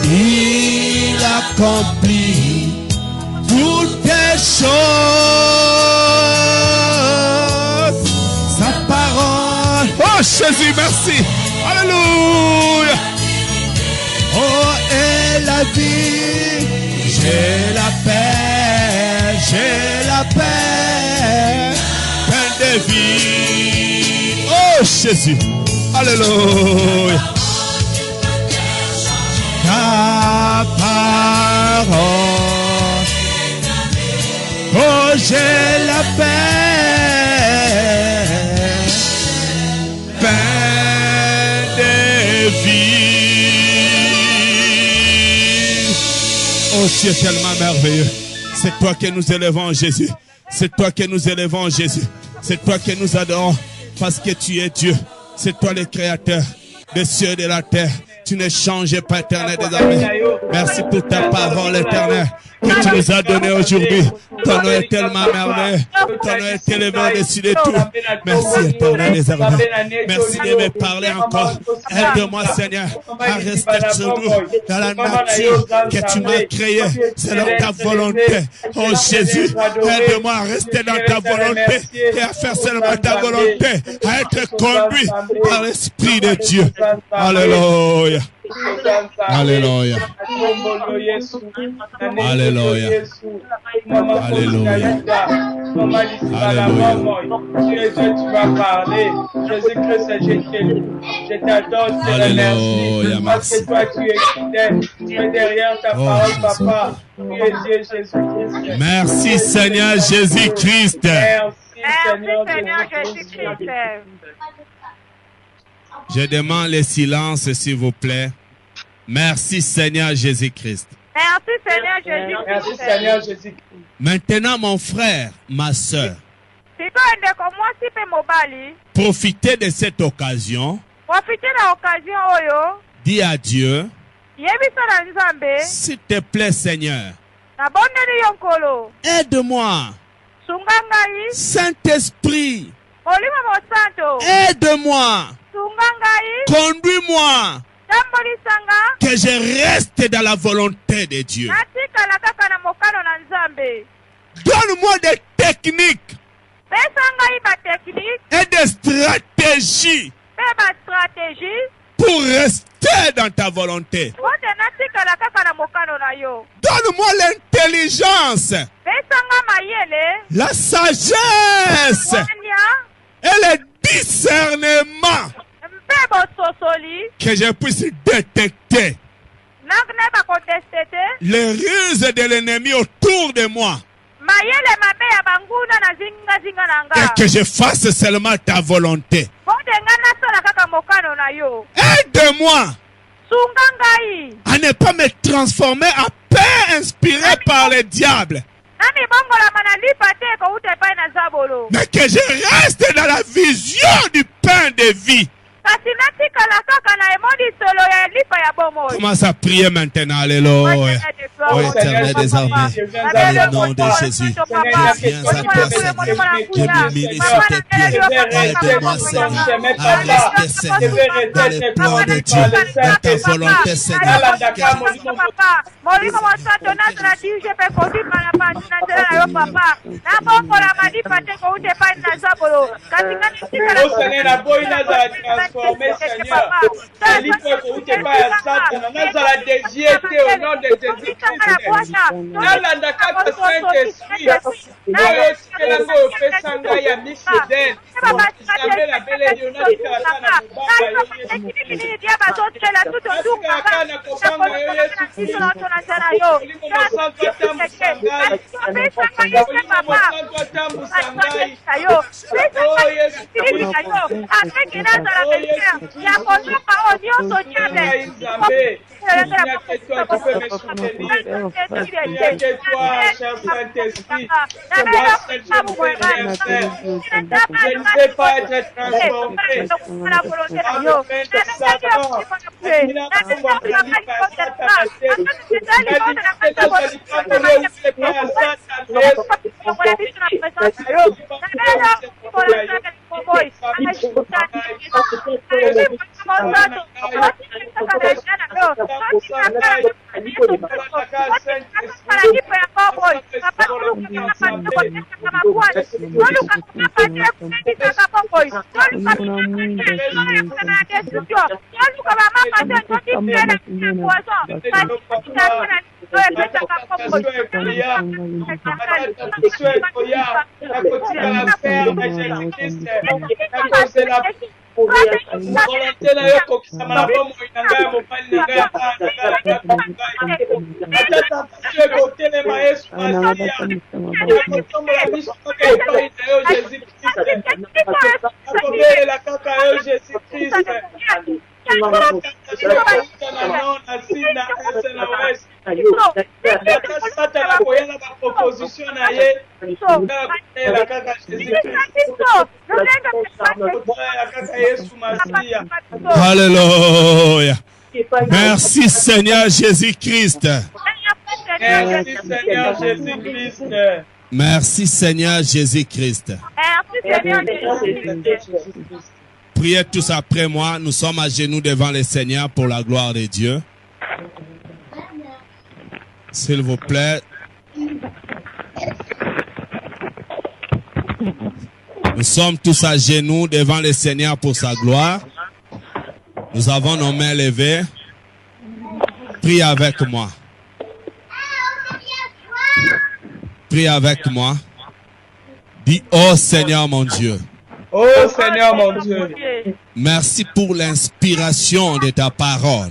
Il accomplit toutes les choses. Sa parole. Oh Jésus, merci. Alléluia. Oh, et la vie. J'ai la paix. J'ai la paix. Paix de vie. Oh Jésus. Alléluia. Ta parole. Oh, j'ai la paix. Paix de vie. Oh, tu es tellement merveilleux. C'est toi que nous élevons, Jésus. C'est toi que nous élevons, Jésus. C'est toi que nous adorons parce que tu es Dieu. C'est toi le créateur des cieux et de la terre. Tu ne changes pas, éternel des amis. Merci pour ta parole, éternelle, que tu nous as donnée aujourd'hui. Ton nom est tellement merveilleux. Ton nom est élevé au-dessus de tout. Merci, éternel des amis. Merci de me parler encore. Aide-moi, Seigneur, à rester toujours dans la nature que tu m'as créée, selon ta volonté. Oh Jésus, aide-moi à rester dans ta volonté et à faire seulement ta volonté, à être conduit par l'Esprit de Dieu. Alléluia. Alléluia. Alléluia. Alléluia. Alléluia. Tu vas parler. Jésus-Christ, je t'adore, je te remercie. Parce que toi, tu es fidèle. Tu es derrière ta parole, papa. Tu es Dieu, Jésus-Christ. Merci, Seigneur Jésus-Christ. Merci, Seigneur Jésus-Christ. Je demande le silence, s'il vous plaît. Merci, Seigneur Jésus-Christ. Merci, Seigneur Jésus-Christ. Merci, Seigneur Jésus-Christ. Maintenant, mon frère, ma soeur, profitez de cette occasion. Dis à Dieu, s'il te plaît, Seigneur, aide-moi. Saint-Esprit, aide-moi. Conduis-moi. Que je reste dans la volonté de Dieu. Donne-moi des techniques et des stratégies pour rester dans ta volonté. Donne-moi l'intelligence, la sagesse et le discernement, que je puisse détecter les ruses de l'ennemi autour de moi et que je fasse seulement ta volonté. Aide-moi à ne pas me transformer en paix inspiré par le diable, mais que je reste dans la vision du pain de vie. Commence à prier maintenant, alléluia. Oh éternel des armées, dans le nom de Jésus, je viens à toi, Seigneur. Je m'humilie sous tes pieds. Aide-moi, Seigneur, à rester, Seigneur, dans le plan de Dieu, dans ta volonté, Seigneur. Transformer, Seigneur. Au nom de Jésus-Christ. ne vais pas être transformé. Alléluia. Merci Seigneur Jésus-Christ. Merci Seigneur Jésus-Christ. Merci Seigneur Jésus-Christ. Priez tous après moi. Nous sommes à genoux devant le Seigneur pour la gloire de Dieu. S'il vous plaît. Nous sommes tous à genoux devant le Seigneur pour sa gloire. Nous avons nos mains levées. Prie avec moi. Prie avec moi. Dis, oh Seigneur mon Dieu. Oh Seigneur mon Dieu. Merci pour l'inspiration de ta parole.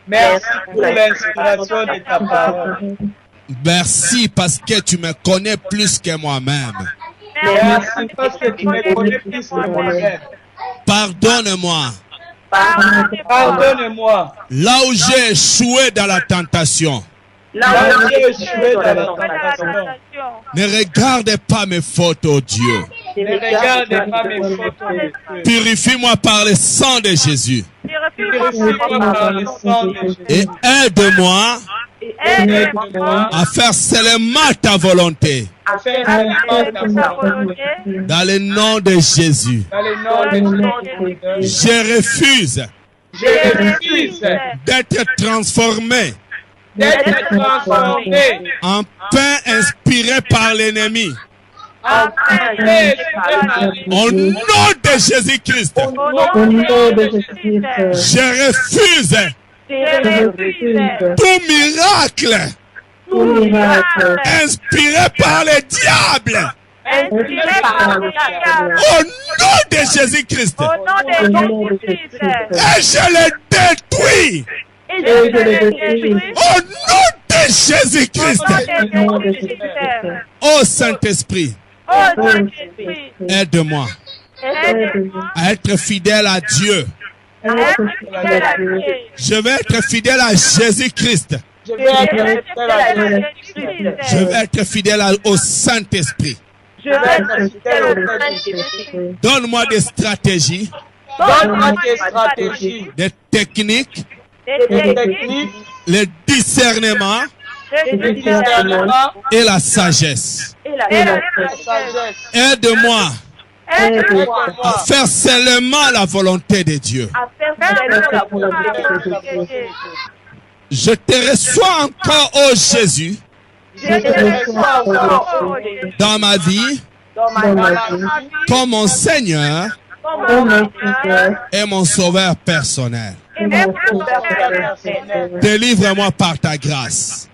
Merci pour l'inspiration de ta parole. Merci parce que tu me connais plus que moi-même. Merci parce que tu me connais plus que moi-même. Pardonne-moi. Pardonne-moi. Là où j'ai échoué dans la tentation. Là où j'ai échoué dans la tentation. Ne regarde pas mes fautes, oh Dieu. Ne regarde pas mes fautes, oh Dieu. Purifie-moi par le sang de Jésus. Purifie-moi par le sang de Jésus. Et aide-moi à faire seulement ta volonté. À faire seulement ta volonté. Dans le nom de Jésus. Dans le nom de Jésus. Je refuse d'être transformé en pain inspiré par l'ennemi. Au nom de Jésus-Christ. Je refuse tout miracle inspiré par le diable. Au nom de Jésus-Christ. Et je le détruis. Au nom de Jésus-Christ. Ô Saint-Esprit, aide-moi à être fidèle à Dieu. Je vais être fidèle à Jésus-Christ. Je vais être fidèle au Saint-Esprit. Donne-moi des stratégies, des techniques, le discernement et la sagesse. Aide-moi à faire seulement la volonté de Dieu. Je te reçois encore, ô Jésus, dans ma vie, comme mon Seigneur et mon Sauveur personnel. Délivre-moi par ta grâce.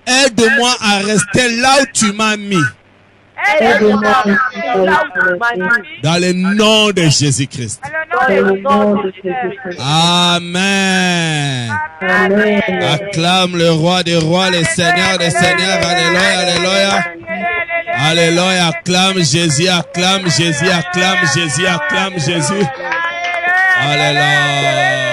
Aide-moi à rester là où tu m'as mis. Aide-moi ici dans la maladie. Dans le nom de Jésus-Christ. Dans le nom de Jésus-Christ. Amen. Amen. Acclame le roi des rois, le Seigneur des seigneurs. Alléluia, alléluia. Alléluia. Acclame Jésus, acclame Jésus, acclame Jésus, acclame Jésus. Alléluia.